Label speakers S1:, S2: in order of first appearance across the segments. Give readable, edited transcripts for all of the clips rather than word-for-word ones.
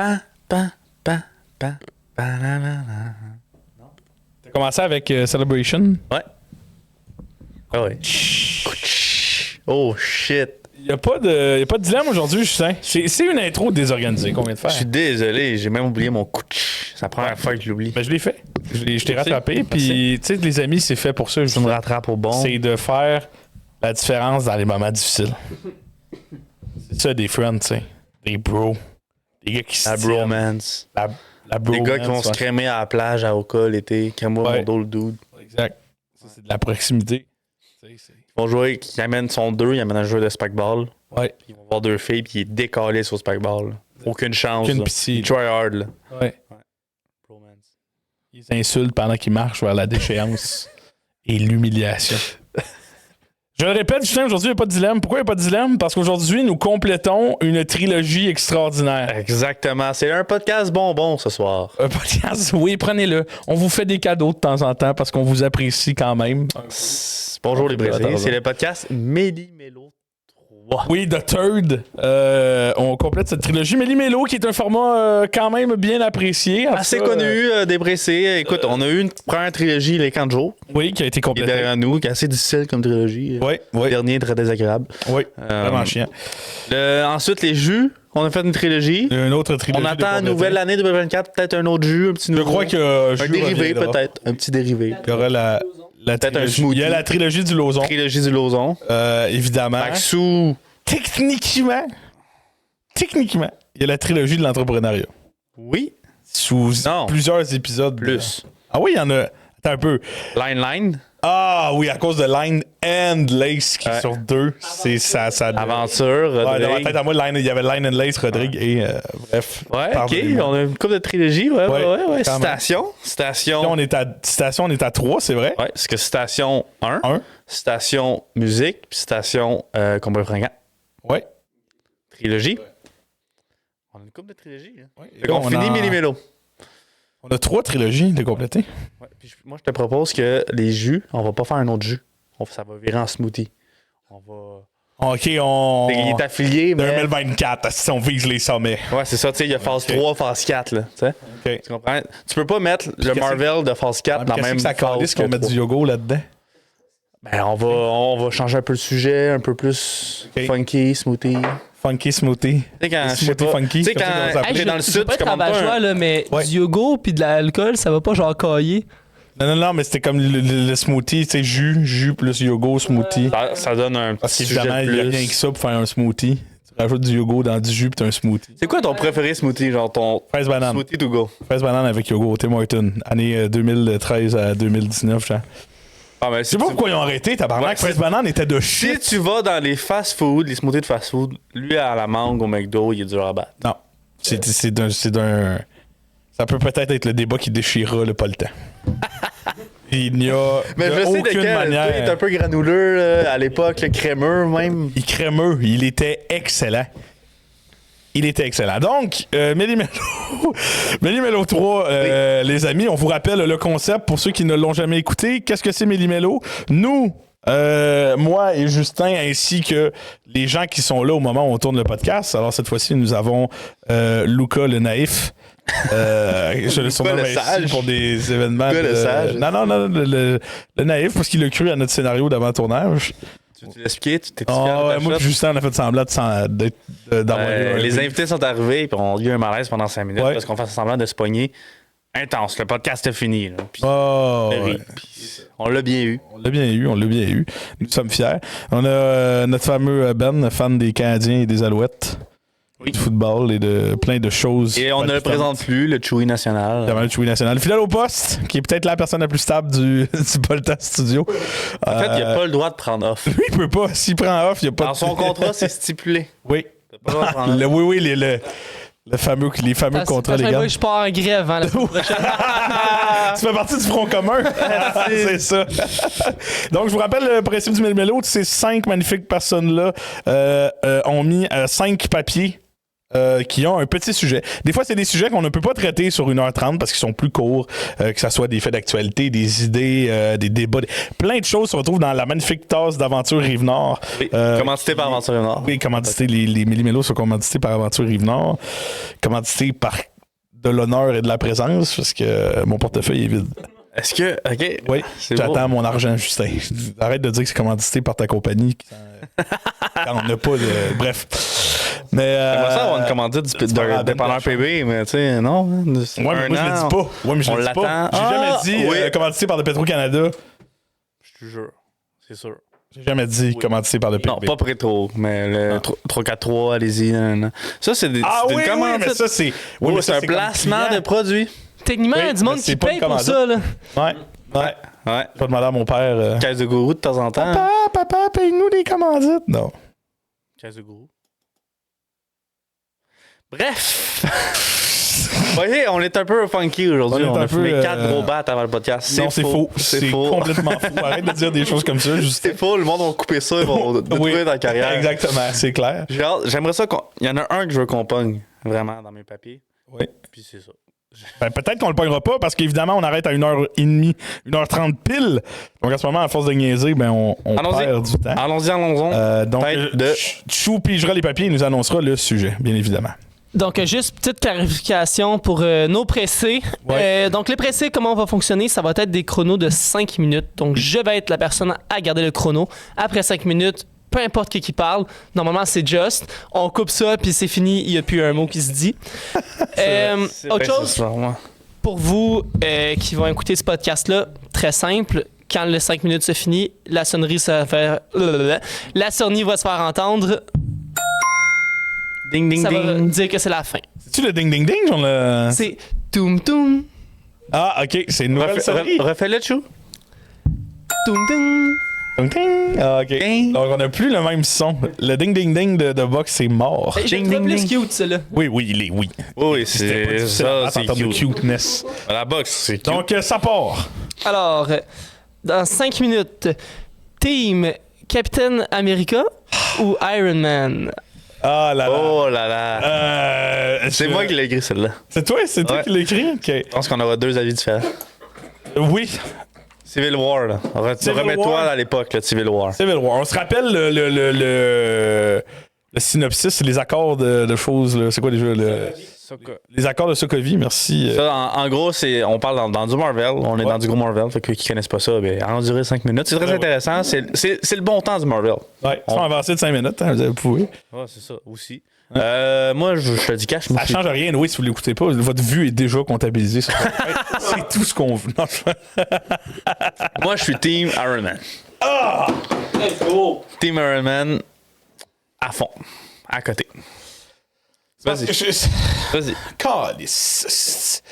S1: Pa, pa, pa, pa, pa, la, la, la.
S2: T'as commencé avec Celebration.
S1: Ouais. Ah ouais. Oh shit.
S2: Il n'y a pas de dilemme aujourd'hui, Justin. C'est une intro désorganisée qu'on vient de faire.
S1: Je suis désolé, j'ai même oublié mon couch. C'est la première fois que je l'oublie.
S2: Ben, je l'ai fait. Je t'ai rattrapé. Puis, tu sais, les amis, c'est fait pour ça.
S1: Tu me rattrapes au bon.
S2: C'est de faire la différence dans les moments difficiles. C'est ça, des friends, tu sais. Des bros. Des gars qui se
S1: La
S2: tiennent.
S1: bromance.
S2: La
S1: Des
S2: bromance.
S1: gars qui vont se crémer à la plage à Oka l'été. Crème-moi mon dos le dude.
S2: Exact. Ça, c'est de la proximité.
S1: Ils vont jouer, qui amènent son 2, ils amènent un jeu de spikeball.
S2: Ouais.
S1: Ils vont voir deux filles, puis ils décalent sur spikeball. Aucune chance.
S2: Aucune
S1: là.
S2: pitié.
S1: Ils try hard, là.
S2: Ouais.
S1: Bromance.
S2: Ils insultent pendant qu'ils marchent vers la déchéance et l'humiliation. Je le répète, Justin, aujourd'hui, il n'y a pas de dilemme. Pourquoi il n'y a pas de dilemme? Parce qu'aujourd'hui, nous complétons une trilogie extraordinaire.
S1: Exactement. C'est un podcast bonbon ce soir.
S2: Un podcast, oui, prenez-le. On vous fait des cadeaux de temps en temps parce qu'on vous apprécie quand même.
S1: Bonjour les
S2: Attends.
S1: Brésilés. C'est le podcast Méli-Mélo 3.
S2: Oui, The Third. On complète cette trilogie. Méli-Mélo, qui est un format quand même bien apprécié.
S1: Assez connu, dépressé. Écoute, on a eu une première trilogie, Les Camps de jour,
S2: Oui, qui a été
S1: qui est
S2: complétée.
S1: derrière nous, qui est assez difficile comme trilogie.
S2: Oui,
S1: Le
S2: oui,
S1: dernier est très désagréable.
S2: oui. Vraiment chiant.
S1: Ensuite, les jus. On a fait une trilogie.
S2: Une autre trilogie.
S1: On attend la nouvelle année 2024, peut-être un autre jus, un petit
S2: Je
S1: nouveau.
S2: crois que
S1: un dérivé, peut-être. Un petit dérivé.
S2: Il y aura la
S1: Peut-être un
S2: trilogie.
S1: smoothie.
S2: Il y a la trilogie du Lauson.
S1: Trilogie du Lauson.
S2: Évidemment.
S1: Maxou.
S2: Techniquement, il y a la trilogie de l'entrepreneuriat.
S1: Oui.
S2: Sous
S1: Non.
S2: plusieurs épisodes.
S1: Plus.
S2: Ah oui, il y en a. Attends un peu.
S1: Line.
S2: Ah oui, à cause de Line and Lace qui est
S1: Ouais.
S2: sur 2. C'est ça.
S1: Aventure.
S2: Ouais, dans ma
S1: Rodrigue.
S2: tête à moi, il y avait Line and Lace, Rodrigue et bref.
S1: Ouais, ok.
S2: pardonnez-moi.
S1: On a une couple de trilogie. Ouais.
S2: quand même.
S1: Station.
S2: Là, on est à 3, c'est vrai.
S1: Ouais, c'est que Station 1.
S2: 1.
S1: Station musique. Puis Station combat fringant.
S2: Ouais.
S1: Trilogie. On a une couple de trilogie. Hein.
S2: Ouais.
S1: Fait qu'on finit Méli-Mélo.
S2: On a 3 trilogies de compléter.
S1: Ouais, puis moi, je te propose que les jus, on va pas faire un autre jus. Ça va virer en smoothie. On va.
S2: OK, on.
S1: Il est affilié, mais.
S2: 2024, si on vise les sommets.
S1: Ouais, c'est ça, tu sais, il y a phase 3, phase 4, là. Tu sais.
S2: OK.
S1: Tu comprends? Tu peux pas mettre le
S2: qu'est-ce
S1: Marvel de phase 4 dans la même
S2: Qu'est-ce que ça
S1: phase
S2: calisse
S1: que
S2: qu'on met
S1: 3.
S2: du yogourt là-dedans?
S1: Ben, on va changer un peu le sujet, un peu plus
S2: Ok.
S1: funky, smoothie.
S2: Funky smoothie.
S1: Tu sais, quand. Je sais
S2: Smoothie
S1: pas.
S2: funky,
S1: Tu sais,
S2: comme ça qu'on
S1: quand.
S2: s'appelle.
S1: T'es dans le
S3: je
S1: sud,
S3: veux pas
S1: tu
S3: être
S1: commandes pas
S3: rabat-joie,
S1: un.
S3: là, mais
S2: Ouais.
S3: du yogourt puis de l'alcool, ça va pas genre cailler.
S2: Non, mais c'était comme le smoothie, tu sais, jus plus yogourt, smoothie.
S1: Ça donne un
S2: Parce
S1: petit
S2: qu'évidemment,
S1: sujet
S2: il n'y a
S1: de
S2: rien que
S1: plus.
S2: ça pour faire un smoothie. Tu rajoutes du yogourt dans du jus puis t'as un smoothie.
S1: C'est quoi ton préféré smoothie? Genre ton
S2: Fraise banane.
S1: smoothie to go?
S2: Fraise banane avec yogourt, Tim Hortons. Année 2013 à 2019, genre.
S1: Ah, ben,
S2: Je sais pas pourquoi ils ont arrêté, tabarnak.
S1: Ouais,
S2: Fraise banane était de
S1: Si
S2: shit.
S1: tu vas dans les fast-food, les smoothies de fast-food, lui à la mangue au McDo, il est dur à battre.
S2: Non. C'est d'un. Ça peut peut-être être le débat qui déchirera le pas le temps. Il n'y a
S1: Mais
S2: de
S1: je sais de
S2: aucune
S1: quel. Il
S2: manière.
S1: est un peu granuleux là, à l'époque, le crémeux même.
S2: Il est crémeux. Il était excellent. Donc, Méli-Mélo 3, les amis, on vous rappelle le concept pour ceux qui ne l'ont jamais écouté. Qu'est-ce que c'est Méli-Mélo? Nous, moi et Justin, ainsi que les gens qui sont là au moment où on tourne le podcast. Alors, cette fois-ci, nous avons Luca le naïf. Je le surnomme
S1: le
S2: ainsi
S1: sage.
S2: pour des événements.
S1: Luca le sage.
S2: Non, le naïf, parce qu'il a cru à notre scénario d'avant-tournage.
S1: Tu veux l'expliquer? Tu t'es
S2: Moi et Justin, on a fait semblant d'envoyer
S1: Les invités sont arrivés et on a eu un malaise pendant 5 minutes
S2: Ouais.
S1: parce qu'on fait semblant de se pogner. Intense, le podcast est fini. Là. Puis,
S2: Oh,
S1: on rit.
S2: ouais.
S1: Puis, on l'a bien eu.
S2: On l'a bien eu. Nous sommes fiers. On a notre fameux Ben, fan des Canadiens et des Alouettes,
S1: Oui.
S2: du football et de plein de choses.
S1: Et on ne le présente plus, le Chewy national.
S2: Évidemment, le Chewy national. Fidèle au poste, qui est peut-être la personne la plus stable du Polta Studio.
S1: En fait, il n'a pas le droit de prendre off.
S2: Lui, il peut pas. S'il prend off, il n'y a pas
S1: Dans son contrat, c'est stipulé.
S2: Oui.
S1: T'as pas le droit de prendre off.
S2: Oui, les fameux contrats
S3: Chaque
S2: légaux.
S3: fois que je pars en grève, hein, la semaine prochaine.
S2: Tu fais partie du Front commun. C'est ça. Donc, je vous rappelle le principe du Méli-Mélo. Ces 5 magnifiques personnes-là ont mis 5 papiers qui ont un petit sujet. Des fois, c'est des sujets qu'on ne peut pas traiter sur 1h30 parce qu'ils sont plus courts, que ce soit des faits d'actualité, des idées, des débats. Plein de choses se retrouvent dans la magnifique tasse d'Aventure Rive-Nord.
S1: Oui, commandité par Aventure Rive-Nord.
S2: Oui, commandité, les Méli-Mélos sont commandités par Aventure Rive-Nord. Commandités par de l'honneur et de la présence parce que mon portefeuille est vide.
S1: Est-ce que. OK.
S2: Oui,
S1: C'est
S2: j'attends
S1: beau.
S2: mon argent, Justin. Arrête de dire que c'est commandité par ta compagnie quand on n'a pas de. Bref. Mais.
S1: J'aimerais ça avoir une commandite d'un dépanneur PB, mais tu sais, non.
S2: Ouais, mais moi, je le dis pas. Ouais, mais je
S1: on
S2: le dis pas.
S1: l'attend.
S2: J'ai jamais dit
S1: oui.
S2: commandité par le Petro-Canada.
S1: Je te jure. C'est sûr.
S2: J'ai jamais dit commandité par le PB.
S1: Non, pas Prétro, mais le 343, allez-y. Ça, c'est des.
S2: Ah
S1: c'est
S2: oui,
S1: une
S2: oui,
S1: commandite.
S2: mais ça, c'est. Oui, mais
S1: c'est
S2: ça,
S1: un
S2: comme
S1: placement
S2: client.
S1: de produit.
S3: Techniquement, il y a
S2: Oui,
S3: du monde
S2: mais c'est
S3: qui
S2: pas
S3: paye
S2: une
S3: pour
S2: commandite.
S3: ça, là.
S2: Ouais.
S1: Ouais.
S2: Je vais demander à mon père.
S1: Caisse de gourou de temps en temps.
S2: Papa, paye-nous des commandites. Non.
S1: Caisse de gourou. Bref. Vous voyez, on est un peu funky aujourd'hui.
S2: On est
S1: On
S2: un
S1: a fumé
S2: peu,
S1: 4 gros battes avant le podcast.
S2: Non, c'est faux.
S1: C'est
S2: C'est
S1: faux.
S2: complètement faux. Arrête de dire des choses comme ça. Juste...
S1: C'est faux. Le monde va couper ça. Ils vont détruire ta carrière.
S2: Exactement, c'est clair.
S1: J'aimerais ça qu'on. Il y en a un que je veux qu'on pogne vraiment dans mes papiers.
S2: Oui.
S1: Puis c'est ça.
S2: Ben, peut-être qu'on le pognera pas parce qu'évidemment, on arrête à 1h30, 1h30 pile. Donc à ce moment, à force de niaiser, ben, on
S1: Allons-y.
S2: perd du temps.
S1: Allons-y.
S2: Donc,
S1: Tête de-
S2: Chou pigera les papiers et nous annoncera le sujet, bien évidemment.
S3: Donc, juste petite clarification pour nos pressés.
S2: Ouais.
S3: Donc, les pressés, comment on va fonctionner? Ça va être des chronos de 5 minutes. Donc, je vais être la personne à garder le chrono. Après 5 minutes, peu importe qui parle, normalement, c'est just. On coupe ça, puis c'est fini. Il n'y a plus un mot qui se dit. Autre chose, pour vous qui vont écouter ce podcast-là, très simple. Quand le 5 minutes se finit, la sonnerie se va faire... La sonnerie va se faire entendre.
S1: Ding, ding,
S3: Ça va
S1: ding.
S3: dire que c'est la fin.
S2: C'est-tu le ding-ding-ding? On l'a...
S3: C'est toum toum,
S2: Ah, OK. C'est une nouvelle sonnerie.
S1: Refais-le, Chou.
S3: toum toum.
S2: Ding-ding. Ah, OK.
S1: Ding.
S2: Donc, on n'a plus le même son. Le ding-ding-ding de Box, c'est mort.
S3: J'ai
S1: Ding,
S3: trouvé
S1: ding,
S3: plus cute, celui-là.
S2: Oui, oui, oui.
S1: Oui,
S2: C'était pas
S1: c'est
S2: difficile à
S1: ça,
S2: battre
S1: c'est
S2: en termes de
S1: cute.
S2: cuteness.
S1: La boxe, c'est cute.
S2: Donc, ça part.
S3: Alors, dans 5 minutes, Team Captain America ou Iron Man?
S2: Ah là là.
S1: Oh là là. C'est moi qui l'ai écrit, celle-là.
S2: C'est toi
S1: Ouais.
S2: qui l'as écrit? OK.
S1: Je pense qu'on aura deux avis différents.
S2: Oui.
S1: Civil War, là.
S2: Civil
S1: Remets-toi
S2: War.
S1: à l'époque, là, Civil War.
S2: Civil War. On se rappelle le synopsis, c'est les accords de choses. Là. C'est quoi déjà? Les accords de Sokovie, merci.
S1: Ça, en gros, on parle dans du Marvel. On est dans du gros Marvel. Fait que qui connaissent pas ça, ben, endurer 5 minutes. C'est très
S2: Ouais.
S1: intéressant. C'est le bon temps du Marvel.
S2: Ouais, sans avancer de 5 minutes, hein, vous pouvez.
S1: Ouais, c'est ça, aussi. Moi, je te dis cash.
S2: Ça change rien, oui, si vous l'écoutez pas. Votre vue est déjà comptabilisée. Sur c'est tout ce qu'on veut. Non,
S1: Moi, je suis Team Iron Man.
S3: Let's go!
S1: Team Iron Man à fond. À côté.
S2: Parce que
S1: Vas-y.
S2: Calice.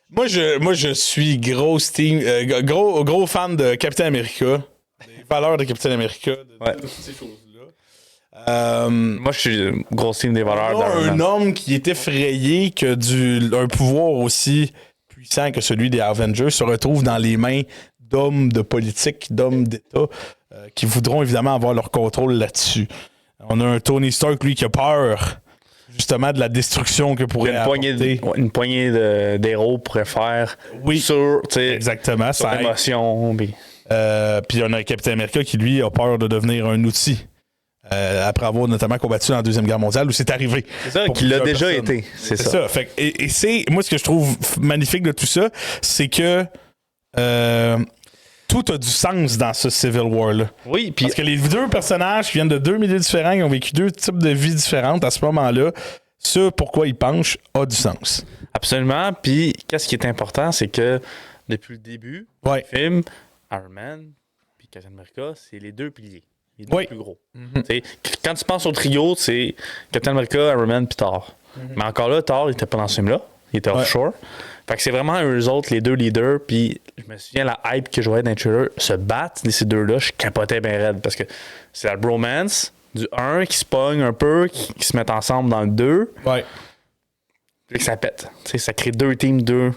S2: Moi, je suis gros fan de Captain America. Des valeurs de Captain America.
S1: Ouais.
S2: De toutes ces choses-là.
S1: Moi, je suis gros team des valeurs
S2: On a
S1: d'Iron
S2: un
S1: Man.
S2: homme qui est effrayé que un pouvoir aussi puissant que celui des Avengers se retrouve dans les mains d'hommes de politique, d'hommes d'État, qui voudront évidemment avoir leur contrôle là-dessus. On a un Tony Stark, lui, qui a peur justement de la destruction que pourrait
S1: Une poignée d'héros pourrait faire sur, tu sais,
S2: exactement,
S1: sur
S2: ça aide.
S1: l'émotion. Puis
S2: Puis on a Captain America qui, lui, a peur de devenir un outil. Après avoir notamment combattu dans la Deuxième Guerre mondiale, où c'est arrivé.
S1: c'est ça,
S2: pour
S1: qu'il l'a
S2: plusieurs
S1: déjà
S2: personnes.
S1: été. C'est
S2: C'est
S1: ça.
S2: ça. Fait, et c'est, moi, ce que je trouve magnifique de tout ça, c'est que tout a du sens dans ce Civil War-là.
S1: Oui, puis
S2: Parce que les deux personnages qui viennent de deux milieux différents, qui ont vécu deux types de vies différentes à ce moment-là, ce pourquoi ils penchent a du sens.
S1: absolument. Puis qu'est-ce qui est important, c'est que depuis le début
S2: Ouais.
S1: du film, Iron Man puis Captain America, c'est les deux piliers. Les deux
S2: Oui.
S1: plus gros. Tu sais, quand tu penses au trio, c'est Captain America, Iron Man puis Thor. Mais encore là, Thor, il était pas dans ce film-là. Il était offshore. Fait que c'est vraiment eux autres, les deux leaders. Puis je me souviens, la hype que je voyais dans les trailers se battre, ces deux-là, je capotais bien raide. Parce que c'est la bromance du 1 qui se pogne un peu, qui se mettent ensemble dans le 2.
S2: Ouais.
S1: Puis que ça pète. Tu sais, ça crée deux teams, deux.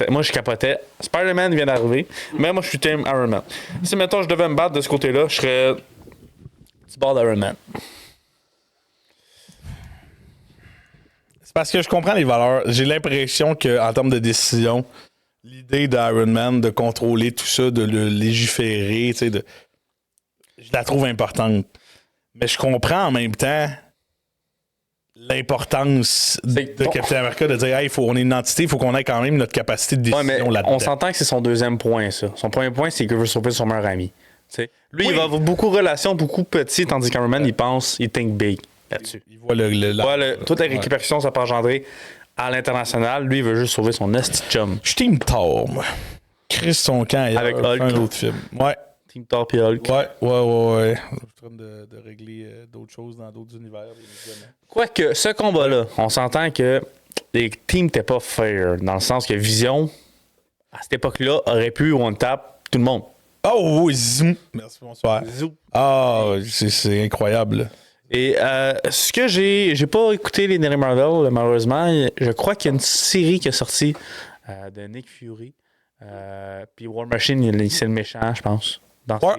S1: Moi, je capotais. Spider-Man vient d'arriver. Mais moi, je suis team Iron Man. Si, mettons, je devais me battre de ce côté-là, je serais du bord d'Iron Man.
S2: Parce que je comprends les valeurs. J'ai l'impression qu'en termes de décision, l'idée d'Iron Man de contrôler tout ça, de le légiférer, tu sais, je la trouve importante. Mais je comprends en même temps l'importance de Captain America de dire hey, on est une entité, il faut qu'on ait quand même notre capacité de décision là-dedans.
S1: On s'entend que c'est son deuxième point, ça. Son premier point, c'est qu'il veut sauver son meilleur ami. T'sais. Lui, il va avoir beaucoup de relations, beaucoup petits, tandis qu'Iron Man, il think big là-dessus.
S2: Il voit
S1: toutes les récupérations que ça peut engendrer à l'international. Lui, il veut juste sauver son esti chum.
S2: Je Team Thor, moi. Chris son camp ailleurs,
S1: avec Hulk.
S2: Un autre film. Ouais.
S1: Team Thor et Hulk.
S2: Ouais. Je suis en train de régler d'autres choses dans d'autres univers.
S1: Quoique, ce combat-là, on s'entend que les teams n'étaient pas fair, dans le sens que Vision, à cette époque-là, aurait pu one-tap tout le monde.
S2: Oh oui, zoom. Merci, bonsoir.
S1: Zoom.
S2: Ah, c'est incroyable.
S1: Et ce que j'ai pas écouté les derniers Marvel, malheureusement. Je crois qu'il y a une série qui est sortie de Nick Fury. Puis War Machine, c'est le méchant, je pense.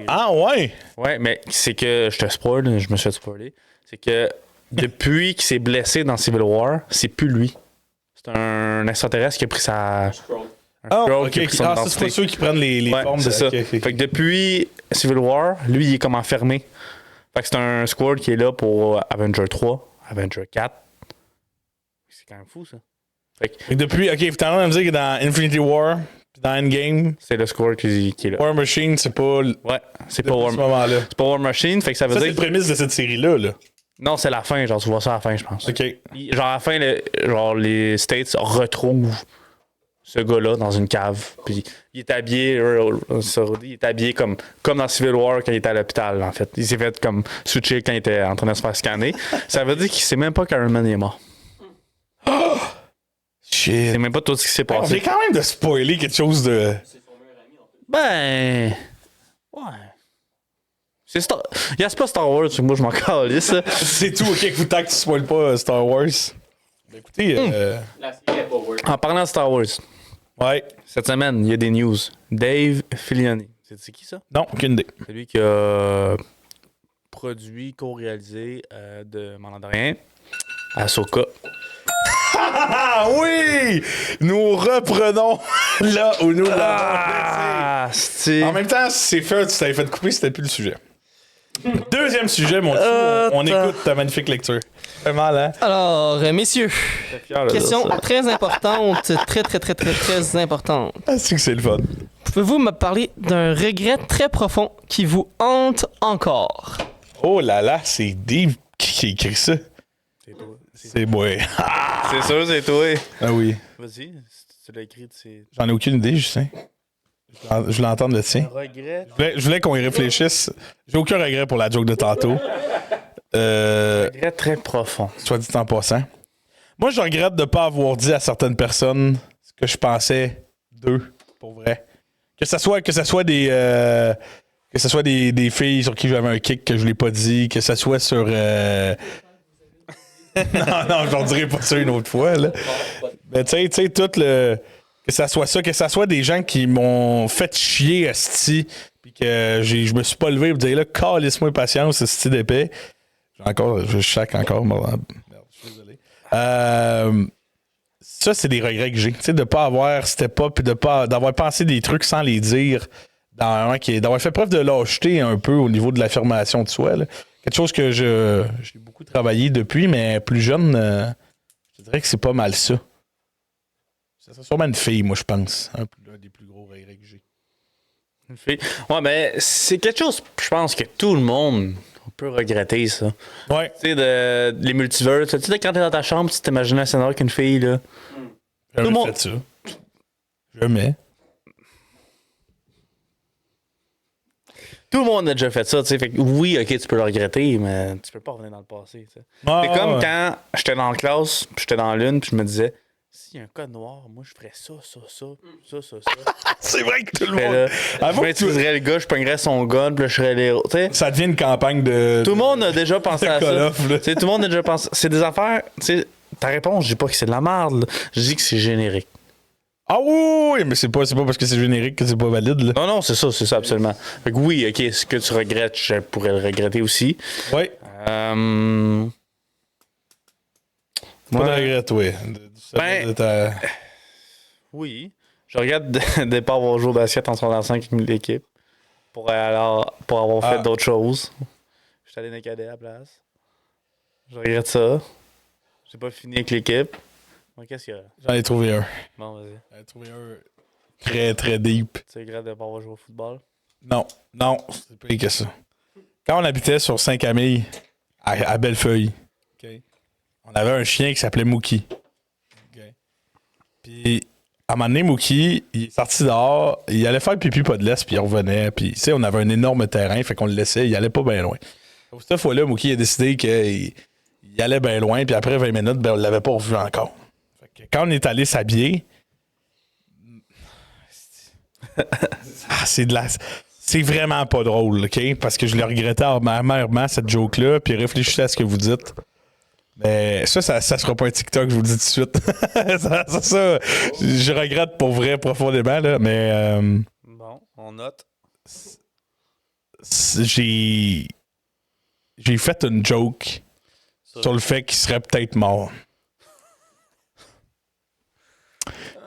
S2: Ah ouais?
S1: Ouais, mais c'est que, je te spoil, je me suis fait spoiler. C'est que depuis qu'il s'est blessé dans Civil War, c'est plus lui. C'est un extraterrestre qui a pris sa.
S2: Ok. C'est pas ceux qui prennent les formes
S1: de ça.
S2: Okay.
S1: Fait que depuis Civil War, lui, il est comme enfermé. Fait que c'est un squad qui est là pour Avenger 3, Avenger 4. C'est quand même fou, ça.
S2: Fait que depuis, ok, vous t'en me dire que dans Infinity War, dans Endgame,
S1: c'est le squad qui est là.
S2: War Machine, c'est pas.
S1: Ouais, c'est pas War
S2: Machine.
S1: C'est pas War Machine, fait que ça veut dire.
S2: C'est le prémisse de cette série-là, là.
S1: Non, c'est la fin, genre, tu vois ça à la fin, je pense.
S2: Ok.
S1: Genre, à la fin, les States retrouvent ce gars-là dans une cave. Puis il est habillé, comme dans Civil War quand il était à l'hôpital, en fait. Il s'est fait comme switcher quand il était en train de se faire scanner. Ça veut dire qu'il sait même pas qu'Iron Man est mort.
S2: Shit.
S1: Il sait même pas tout ce qui s'est passé.
S2: On vient quand même de spoiler quelque chose de.
S1: Ben. Ouais. C'est pas Star Wars, moi je m'en calisse.
S2: C'est tout, ok, tant que tu spoiles pas Star Wars. Ben, écoutez.
S4: La série est pas work.
S1: En parlant de Star Wars,
S2: Ouais.
S1: cette semaine, il y a des news. Dave Filoni. C'est qui ça?
S2: Non, aucune idée.
S1: C'est lui qui a produit, co-réalisé de Mandalorian, Ahsoka.
S2: Ah oui! Nous reprenons là où nous
S1: Ah, c'est...
S2: En même temps, si c'est fait, tu t'avais fait couper, c'était plus le sujet. Deuxième sujet, mon Dieu, on écoute ta magnifique lecture. Vraiment, là.
S3: Alors, messieurs, question très importante, très importante.
S2: Ah, c'est que c'est le fun.
S3: Pouvez-vous me parler d'un regret très profond qui vous hante encore?
S2: Oh là là, c'est Dave qui écrit ça.
S1: C'est toi.
S2: C'est moi.
S1: C'est sûr, c'est toi.
S2: Ah oui.
S1: Vas-y, tu l'as écrit, c'est...
S2: J'en ai aucune idée, Justin. Je voulais entendre le tien.
S1: Regret.
S2: Je voulais qu'on y réfléchisse. J'ai aucun regret pour la joke de tantôt.
S1: Regret très profond.
S2: Soit dit en passant. Moi, je regrette de ne pas avoir dit à certaines personnes ce que je pensais d'eux, pour vrai. Que ce soit des filles sur qui j'avais un kick que je ne l'ai pas dit, que ce soit sur... non, je leur dirai pas ça une autre fois, là. Mais tu sais, tout le... Que ça soit des gens qui m'ont fait chier asti, puis que je me suis pas levé pour dire là, calisse-moi patience, asti d'épais. Je chaque encore, merde, je suis désolé. Ça, c'est des regrets que j'ai. Tu sais, de pas avoir step up, puis d'avoir pensé des trucs sans les dire, d'avoir fait preuve de lâcheté un peu au niveau de l'affirmation de soi, là. Quelque chose que j'ai beaucoup travaillé depuis, mais plus jeune, je dirais que c'est pas mal ça. C'est sûrement une fille, moi, je pense. Un des plus gros regrets que j'ai.
S1: Une fille. Ouais, mais c'est quelque chose, je pense que tout le monde peut regretter ça.
S2: Ouais.
S1: Tu sais, les multivers. Tu sais, quand t'es dans ta chambre, tu t'imagines un scénario qu'une fille, là.
S2: J'ai
S1: Tout le monde
S2: fait ça. Jamais.
S1: Tout le monde a déjà fait ça, tu sais. Fait que oui, ok, tu peux le regretter, mais tu peux pas revenir dans le passé, tu sais. C'est comme quand j'étais dans la classe, puis j'étais dans l'une, puis je me disais, s'il y a un code noir, moi je ferais ça.
S2: C'est vrai que tout le
S1: Là,
S2: monde.
S1: je m'utiliserais le gars, je pognerais son gun, puis là, je serais l'héros. Tu sais,
S2: Ça devient une campagne de.
S1: tout le monde a déjà pensé à ça.
S2: Call-off, là.
S1: Tu sais, tout le monde a déjà pensé. C'est des affaires. Tu sais, ta réponse, je dis pas que c'est de la merde, là. Je dis que c'est générique.
S2: Ah oui, mais c'est pas parce que c'est générique que c'est pas valide, là.
S1: Non, c'est ça, absolument. Fait que oui, ok, ce que tu regrettes, je pourrais le regretter aussi.
S2: Ouais. Pas de
S1: Ouais.
S2: regret, toi.
S1: Ben, Oui. Je regrette de ne pas avoir joué au basket en secondaire 5 avec l'équipe pour avoir fait d'autres choses. Je suis allé dans les cadets à la place. Je regrette ça. J'ai pas fini avec l'équipe. Bon, qu'est-ce qu'il y a?
S2: J'en ai trouvé un.
S1: Bon, vas-y.
S2: J'en ai trouvé un très, très deep.
S1: Tu regrettes de ne pas avoir joué au football?
S2: Non, c'est pire que ça. Quand on habitait sur Saint-Camille, à Bellefeuille, on avait un chien qui s'appelait Mookie. Puis, à un moment donné, Mookie, il est sorti dehors, il allait faire pipi pas de laisse, puis il revenait. Puis, tu sais, on avait un énorme terrain, fait qu'on le laissait, il allait pas bien loin. Cette fois-là, Mookie a décidé qu'il allait bien loin, puis après 20 minutes, ben, on l'avait pas revu encore. Fait que quand on est allé s'habiller, c'est vraiment pas drôle, OK? Parce que je l'ai regretté amèrement, cette joke-là, puis réfléchissez à ce que vous dites. Mais ça sera pas un TikTok, je vous le dis tout de suite. ça, je regrette pour vrai profondément, là, mais
S1: Bon, on note.
S2: j'ai fait une joke sur le fait qu'il serait peut-être mort.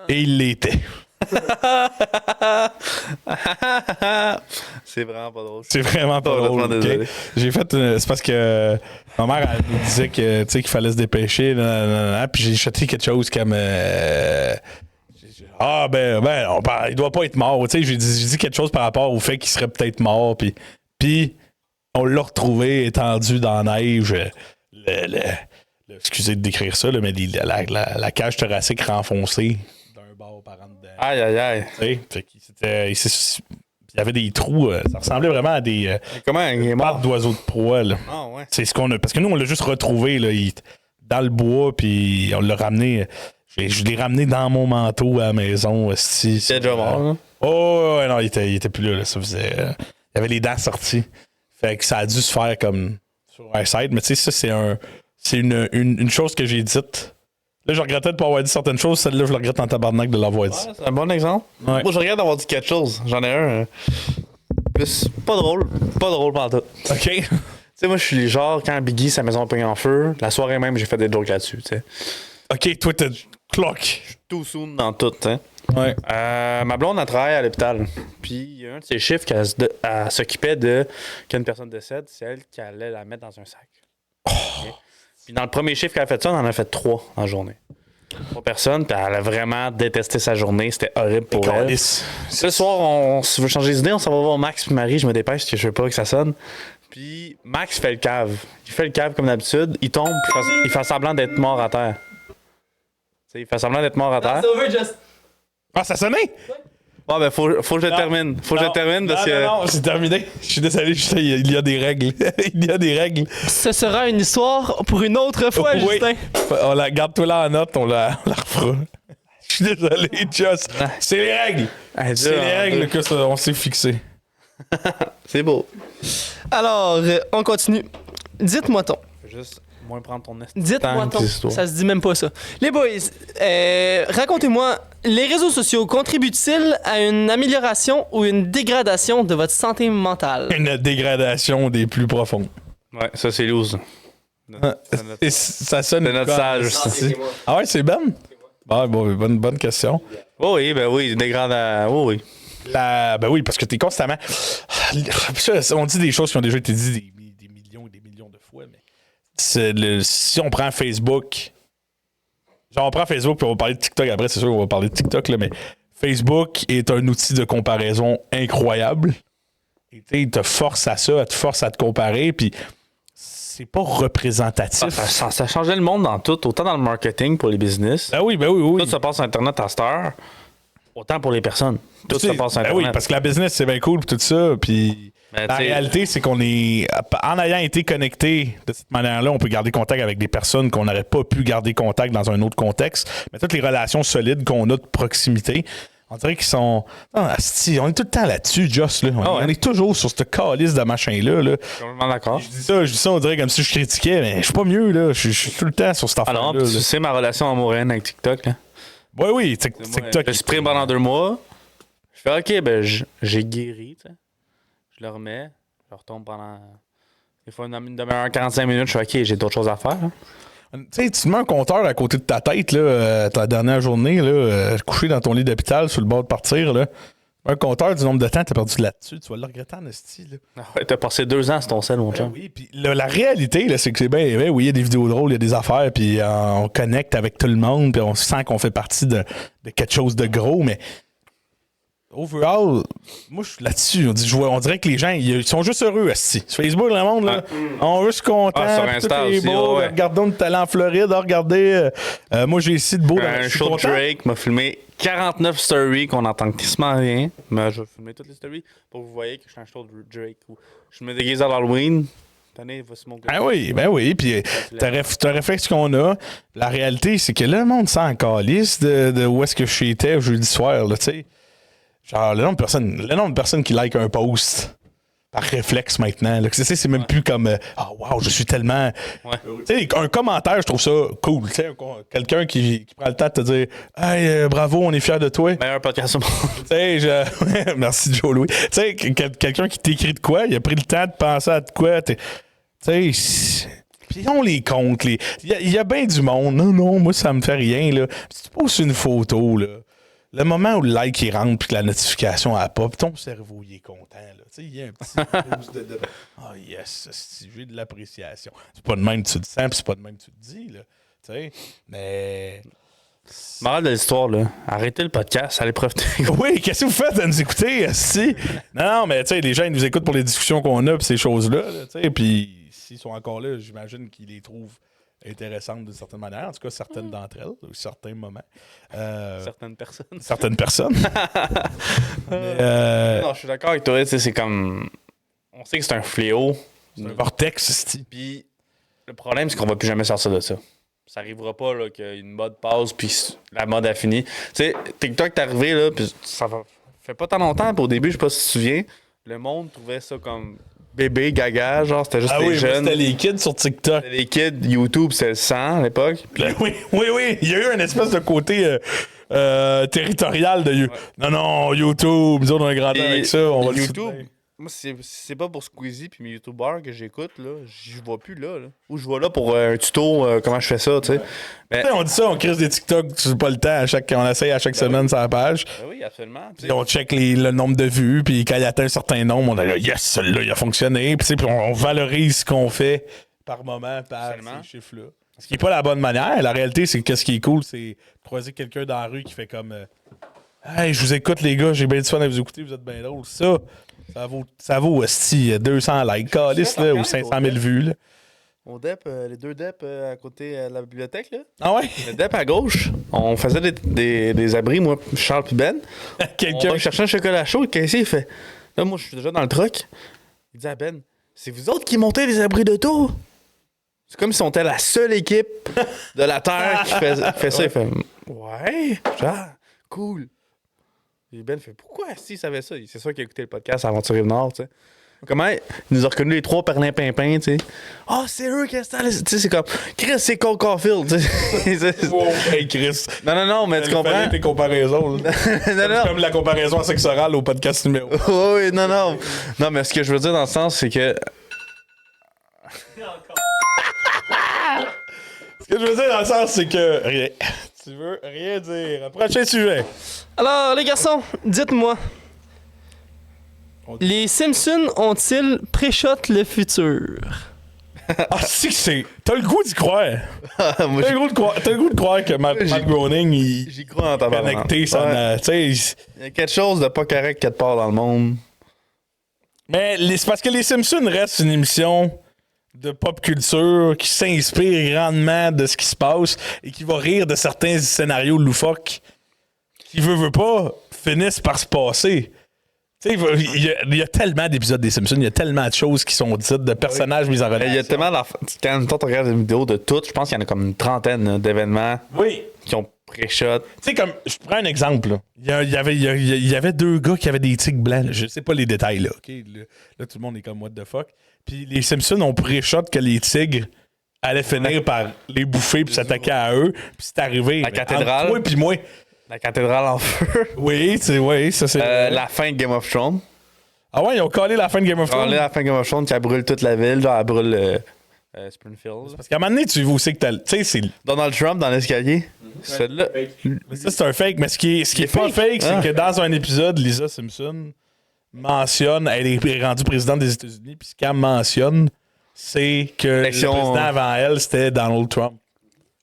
S2: Et il l'était.
S1: C'est vraiment pas drôle.
S2: C'est vraiment pas
S1: Complètement
S2: drôle.
S1: désolé.
S2: OK? J'ai fait c'est parce que ma mère elle nous disait que tu sais qu'il fallait se dépêcher puis j'ai jeté quelque chose comme il doit pas être mort. Tu sais, j'ai dit quelque chose par rapport au fait qu'il serait peut-être mort puis on l'a retrouvé étendu dans la neige. Excusez de décrire ça là, mais la cage thoracique renfoncée d'un bord par en dedans.
S1: Aïe, aïe, aïe.
S2: Tu sais, fait qu'il il y avait des trous, ça ressemblait vraiment à des
S1: Comment il est
S2: pattes
S1: mort?
S2: d'oiseaux de proie. Là.
S1: Ah, ouais.
S2: C'est ce qu'on a. Parce que nous, on l'a juste retrouvé là, dans le bois, puis on l'a ramené. Je l'ai ramené dans mon manteau à la maison.
S1: Il était déjà mort, là.
S2: Oh, ouais, non, il était plus là. Ça faisait. Il avait les dents sorties. Fait que ça a dû se faire comme sur un side. Mais tu sais, ça, c'est une chose que j'ai dite. Là, je regrettais de ne pas avoir dit certaines choses. Celle-là, je le regrette en tabarnak de l'avoir dit.
S1: Ouais, c'est un bon exemple.
S2: Ouais.
S1: Moi, je regrette d'avoir dit quelque chose. J'en ai un. Plus. Pas drôle. Pas drôle pendant tout.
S2: OK.
S1: Tu sais, moi, je suis le genre, quand Biggie, sa maison a pogné en feu, la soirée même, j'ai fait des jokes là-dessus, tu sais.
S2: OK, toi, t'as clock.
S1: Tout soon dans tout, tu sais.
S2: Ouais.
S1: Ma blonde, elle travaille à l'hôpital. Puis, il y a un de ses chiffres qu'elle s'occupait de qu'une personne décède, c'est elle qui allait la mettre dans un sac. Ok? Puis, dans le premier chiffre qu'elle a fait ça, on en a fait 3 en journée. 3 personnes, puis elle a vraiment détesté sa journée. C'était horrible pour elle.
S2: Calice.
S1: Ce soir, on veut changer d'idée, on s'en va voir Max puis Marie. Je me dépêche parce que je veux pas que ça sonne. Puis Max fait le cave. Il fait le cave comme d'habitude. Il tombe, puis il fait semblant d'être mort à terre. Tu sais, il fait semblant d'être mort à terre.
S3: C'est over, just.
S2: Ah, ça sonnait?
S1: Bon, ben, faut que je termine. Faut que je termine parce que.
S2: Non, c'est terminé. Je suis désolé, il y a des règles. Il y a des règles.
S3: Ce sera une histoire pour une autre fois,
S2: Oui.
S3: Justin.
S2: On la garde-toi là en note, on la refera. Je suis désolé, Just. C'est les règles.
S1: Ah,
S2: C'est les règles qu'on s'est fixées.
S1: C'est beau.
S3: Alors, on continue. Dites-moi ton.
S1: Juste moins prendre ton
S3: Dites-moi
S1: temps,
S3: ton.
S1: tes histoires.
S3: Ça se dit même pas ça. Les boys, racontez-moi, les réseaux sociaux contribuent-ils à une amélioration ou une dégradation de votre santé mentale?
S2: Une dégradation des plus profondes.
S1: Ouais, ça, c'est loose.
S2: Et ça sonne.
S1: C'est notre sage.
S2: Ah ouais, c'est Ben? Ah, bon, bonne question.
S1: Oh oui, ben oui, oh oui.
S2: Ben oui, parce que t'es constamment. On dit des choses qui ont déjà été dites des millions et des millions de fois, mais si on prend Facebook, genre on prend Facebook puis on va parler de TikTok après, c'est sûr qu'on va parler de TikTok, là, mais Facebook est un outil de comparaison incroyable. Et il te force à ça, te force à te comparer, puis c'est pas représentatif.
S1: Ça changeait le monde dans tout, autant dans le marketing pour les business.
S2: Ben oui.
S1: Tout se passe sur Internet à cette heure. Autant pour les personnes. Tout se passe sur Internet.
S2: Oui, parce que la business, c'est bien cool, tout ça. Puis
S1: Ben,
S2: la
S1: t'sais-
S2: réalité, c'est qu'on est. En ayant été connecté de cette manière-là, on peut garder contact avec des personnes qu'on n'aurait pas pu garder contact dans un autre contexte. Mais toutes les relations solides qu'on a de proximité, on dirait qu'ils sont. Ah, asti, on est tout le temps là-dessus, Joss. Là. On est toujours sur cette calice de machin-là. Là.
S1: Je suis complètement d'accord.
S2: Je dis ça, on dirait comme si je critiquais, mais je suis pas mieux. Là. Je suis tout le temps sur cette affaire-là.
S1: Alors, tu sais ma relation amoureuse avec TikTok, là.
S2: Oui,
S1: Moi,
S2: TikTok.
S1: je supprime pendant 2 mois. Je fais OK, ben j'ai guéri, tu sais. Je le remets. Je retombe pendant. Des fois, une demi-heure, 45 minutes, je fais OK, j'ai d'autres choses à faire. Hein.
S2: Tu sais, tu te mets un compteur à côté de ta tête, là, ta dernière journée, là, couché dans ton lit d'hôpital sur le bord de partir, là. Un compteur du nombre de temps que t'as perdu là-dessus, tu vas le regretter en esti, là.
S1: Ah ouais, t'as passé 2 ans sur ton sel, mon chum.
S2: Oui, puis la réalité, là, c'est que c'est bien, oui, il y a des vidéos drôles, il y a des affaires, puis on connecte avec tout le monde, puis on sent qu'on fait partie de quelque chose de gros, mais overall, moi, je suis là-dessus. On dirait que les gens, ils sont juste heureux, esti. Sur Facebook, le monde, là, on est juste content.
S1: Ah, sur Insta
S2: tout est
S1: aussi,
S2: beau.
S1: ouais.
S2: Regardons, on est allé en Floride, regardez. Moi, j'ai ici de beau.
S1: Un show de Drake m'a filmé 49 stories qu'on entend quasiment rien. Mais je vais filmer toutes les stories pour que vous voyez que je suis un show de Drake. Je me déguise à l'Halloween. Tenez, voici mon gars.
S2: Ben oui. Puis t'as réflexe qu'on a. La réalité, c'est que le monde s'en calisse de où est-ce que j'étais jeudi soir, là, tu sais. Genre, le nombre de personnes qui like un post par réflexe maintenant. Là, c'est même plus comme wow, je suis tellement.
S1: Ouais.
S2: Tu sais, un commentaire, je trouve ça cool. Tu sais, quelqu'un qui prend le temps de te dire hey, bravo, on est fiers de toi.
S1: Meilleur podcast au monde.
S2: Tu sais, merci Joe Louis. Tu sais, quelqu'un qui t'écrit de quoi, il a pris le temps de penser à de quoi. Tu sais, puis on les compte. Il y a bien du monde. Non, moi, ça me fait rien. Là. Si tu poses une photo, là. Le moment où le like il rentre puis que la notification a pop, ton cerveau il est content. Il y a un petit boost de oh yes, j'ai de l'appréciation. C'est pas de même que tu te sens, puis c'est pas de même que tu te dis. Là, t'sais. Mais.
S1: Morale de l'histoire, là. Arrêtez le podcast, allez profiter.
S2: Oui, qu'est-ce que vous faites de nous écouter? Si? Non, mais tu sais, les gens ils nous écoutent pour les discussions qu'on a puis ces choses-là. Là, puis s'ils sont encore là, j'imagine qu'ils les trouvent intéressantes d'une certaine manière, en tout cas certaines d'entre elles, ou certains moments.
S1: Certaines personnes.
S2: Certaines personnes. Mais,
S1: Non, je suis d'accord avec toi, c'est comme. On sait que c'est un fléau.
S2: c'est un vortex,
S1: Puis le problème, c'est qu'on va plus jamais sortir de ça. Ça arrivera pas là, qu'une mode passe puis la mode a fini. Tu sais, TikTok est arrivé, là, puis ça fait pas tant longtemps, puis au début, je sais pas si tu te souviens, le monde trouvait ça comme bébé, gaga, genre c'était juste les jeunes.
S2: C'était les kids sur TikTok.
S1: Les kids, YouTube, c'était le sang à l'époque. Puis
S2: Oui. Il y a eu un espèce de côté territorial de YouTube. Ouais. Non, YouTube, nous autres, on est grandi avec ça. On va
S1: YouTube, moi, c'est pas pour Squeezie puis mes YouTubers que j'écoute, là. Je vois plus là. Ou je vois là pour un tuto, comment je fais ça, tu sais. Mais...
S2: On dit ça, on crée des TikTok, tu n'as pas le temps, on essaye à chaque semaine sur la page.
S1: Ben oui, absolument.
S2: Puis on check le nombre de vues, puis quand il atteint un certain nombre, on a là, yes, celui-là, il a fonctionné. Puis on valorise ce qu'on fait par moment, par ces chiffres-là. Ce qui n'est pas la bonne manière. La réalité, c'est que ce qui est cool, c'est croiser quelqu'un dans la rue qui fait comme hey, je vous écoute, les gars, j'ai bien du fun à vous écouter, vous êtes bien drôles. Ça vaut hostie, 200 likes, calice, là, ou 500 000 vues. Là.
S1: Au DEP, les deux DEP à côté de la bibliothèque, là.
S2: Ah ouais?
S1: Le DEP à gauche, on faisait des abris, moi, Charles puis Ben.
S2: Quelqu'un
S1: on cherchait un chocolat chaud, le caissier, il fait. Là, moi, je suis déjà dans le truck. Il dit à Ben, c'est vous autres qui montez les abris d'auto? C'est comme si on était la seule équipe de la Terre qui fait ça. Il fait, ouais, genre, cool. Et Ben fait, pourquoi s'il savait ça? C'est sûr qu'il a écouté le podcast Aventurier Nord, tu sais. Comment il nous a reconnus les trois perlins-pimpins, tu sais. Ah, c'est eux qui installent. Tu sais, c'est comme, Chris, c'est Cole Caulfield, tu sais.
S2: wow, hey Chris.
S1: Non, mais tu comprends?
S2: Tes comparaisons.
S1: non.
S2: Comme la comparaison à sexe oral au podcast numéro.
S1: Oui, non. Non, mais ce que je veux dire dans le sens, c'est que.
S2: Ce que je veux dire dans le sens, c'est que. Rien. Tu veux rien dire. Prochain sujet.
S3: Alors, les garçons, dites-moi. Les Simpsons ont-ils pré-shot le futur?
S2: Ah, c'est. T'as le goût d'y croire.
S1: Moi,
S2: T'as le goût de croire que Matt Groening,
S1: j'y crois en ta
S2: connecté, ça.
S1: Il y a quelque chose de pas correct quelque part dans le monde.
S2: Mais c'est parce que les Simpsons restent une émission de pop culture qui s'inspire grandement de ce qui se passe et qui va rire de certains scénarios loufoques qui veut pas finissent par se passer. Tu sais, il y a tellement d'épisodes des Simpsons, il y a tellement de choses qui sont dites, de personnages mis en relation.
S1: Il y a tellement quand tu regardes des vidéos de toutes, je pense qu'il y en a comme une trentaine d'événements qui ont pré-shot.
S2: Tu sais, comme, je prends un exemple. Là. Il y avait deux gars qui avaient des tigres blancs. Là. Je sais pas les détails, là. Okay? Là, tout le monde est comme, what the fuck. Puis les Simpsons ont pré-shot que les tigres allaient finir par les bouffer puis s'attaquer à eux. Puis c'est arrivé.
S1: La cathédrale.
S2: Toi puis moi.
S1: La cathédrale en feu.
S2: Oui, ça c'est.
S1: La fin de Game of Thrones.
S2: Ah ouais, ils ont collé la fin de Game of Thrones.
S1: La fin de Game of Thrones qui brûle toute la ville. Genre, elle brûle Springfield.
S2: Parce qu'à un moment donné, tu vois aussi que t'as. Tu sais, c'est.
S1: Donald Trump dans l'escalier. Celle-là.
S2: Mais ça, c'est un fake. Mais ce qui est pas fake, c'est que dans un épisode, Lisa Simpson mentionne. Elle est rendue présidente des États-Unis. Puis ce qu'elle mentionne, c'est que le président avant elle, c'était Donald Trump.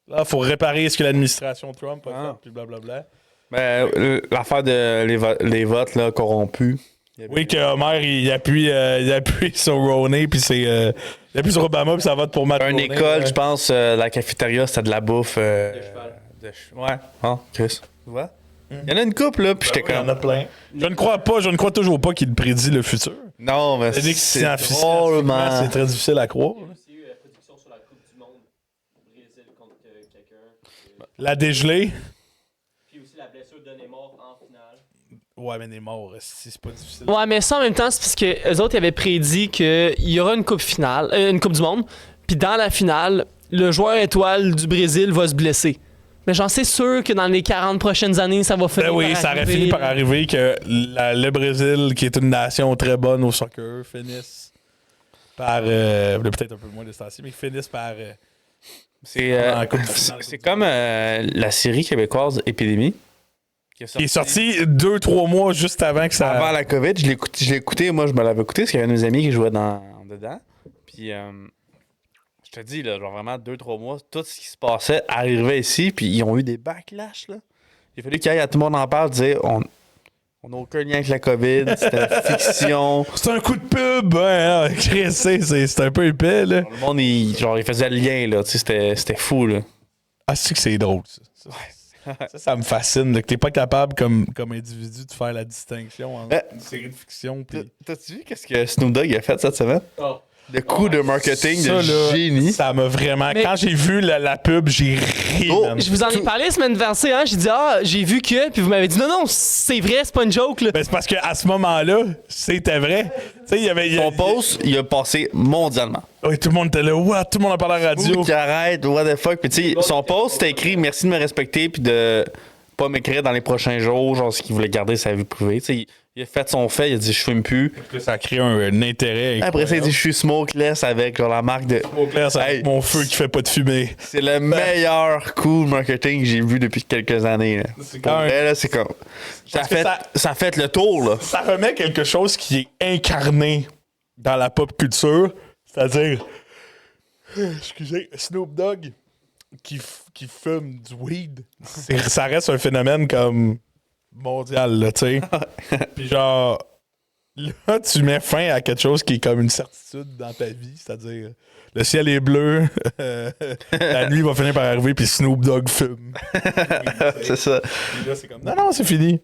S2: Là, il faut réparer ce que l'administration Trump a fait, puis blablabla.
S1: Ben, l'affaire de les votes là, corrompus.
S2: Oui, que Homer, il appuie sur Roney, puis c'est. Il appuie sur Obama, puis ça vote pour Matt
S1: Une
S2: Roney,
S1: école, je pense, la cafétéria, c'était de la bouffe.
S4: De cheval.
S1: Ouais. Ah, Chris. Tu vois? Il y en a une couple, là, puis j'étais
S2: Il y en
S1: comme.
S2: a plein. Je ne crois toujours pas qu'il prédit le futur.
S1: Non, mais
S2: C'est
S1: drôlement.
S2: c'est très difficile à croire.
S4: Il y a aussi eu la prédiction sur la Coupe du Monde au Brésil contre quelqu'un.
S2: La dégelée.
S4: Puis aussi la blessure de Neymar en finale.
S2: Ouais, mais Neymar, c'est pas difficile.
S3: Ouais, mais ça en même temps, c'est parce que eux autres ils avaient prédit qu'il y aura une coupe finale, une coupe du monde, puis dans la finale, le joueur étoile du Brésil va se blesser. Mais j'en sais sûr que dans les 40 prochaines années, ça va finir
S2: Ben oui,
S3: par
S2: ça aurait
S3: arriver.
S2: fini par arriver que le Brésil, qui est une nation très bonne au soccer, finisse par. Peut-être un peu moins de ce temps-ci, mais finisse par.
S1: C'est comme la série québécoise Épidémie.
S2: Qui est sorti 2-3 mois juste avant que ça.
S1: Avant la COVID, je l'ai écouté. Moi, je me l'avais écouté parce qu'il y avait nos amis qui jouaient dedans. Puis, je te dis, là, genre vraiment 2-3 mois, tout ce qui se passait arrivait ici. Puis, ils ont eu des backlash. Là. Il a fallu qu'il y ait à tout le monde en parle, dire on n'a aucun lien avec la COVID, c'était une fiction.
S2: C'est un coup de pub, hein, Chris, c'est un peu épais, là.
S1: Le monde, il faisait le lien, là. Tu sais, c'était fou, là.
S2: Ah, c'est que c'est drôle, ça. Ça me fascine, là, que t'es pas capable, comme individu, de faire la distinction entre une série de fiction pis...
S1: T'as-tu vu qu'est-ce que Snoop Dogg a fait cette semaine?
S4: Oh.
S1: Le coup de marketing
S2: Ça,
S1: de
S2: là,
S1: génie.
S2: ça m'a vraiment...
S3: Mais-
S2: Quand j'ai vu la pub, j'ai ri, man.
S3: Je vous en ai parlé la semaine passée, hein? J'ai dit, j'ai vu que, puis vous m'avez dit, non, c'est vrai, c'est pas une joke, là.
S2: Ben, c'est parce qu'à ce moment-là, c'était vrai. Tu sais, il y avait...
S1: Son post, il a passé mondialement.
S2: Oui, tout le monde était là. What? Tout le monde en parlait à la radio.
S1: Qui arrête, what the fuck. Puis tu sais, son post, c'était écrit merci de me respecter puis de pas m'écrire dans les prochains jours, genre ce qu'il voulait garder sa vie privée. Tu sais, il a fait son fait, il a dit je fume plus.
S2: Ça a créé un intérêt.
S1: Après ça, il dit je suis smokeless avec genre la marque de.
S2: C'est
S1: Hey,
S2: mon feu qui fait pas de fumée.
S1: c'est le meilleur coup de marketing que j'ai vu depuis quelques années. Là.
S2: C'est
S1: Pour
S2: quand même-
S1: vrai, là, c'est comme.
S2: Parce que
S1: Ça a fait le tour, là.
S2: Ça remet quelque chose qui est incarné dans la pop culture, c'est-à-dire, excusez, Snoop Dogg qui fume du weed. Ça reste un phénomène comme mondial, là, tu sais. Puis genre, là, tu mets fin à quelque chose qui est comme une certitude dans ta vie, c'est-à-dire, le ciel est bleu, la nuit va finir par arriver, puis Snoop Dogg fume.
S1: C'est ça.
S2: Puis là, c'est comme, non, c'est fini.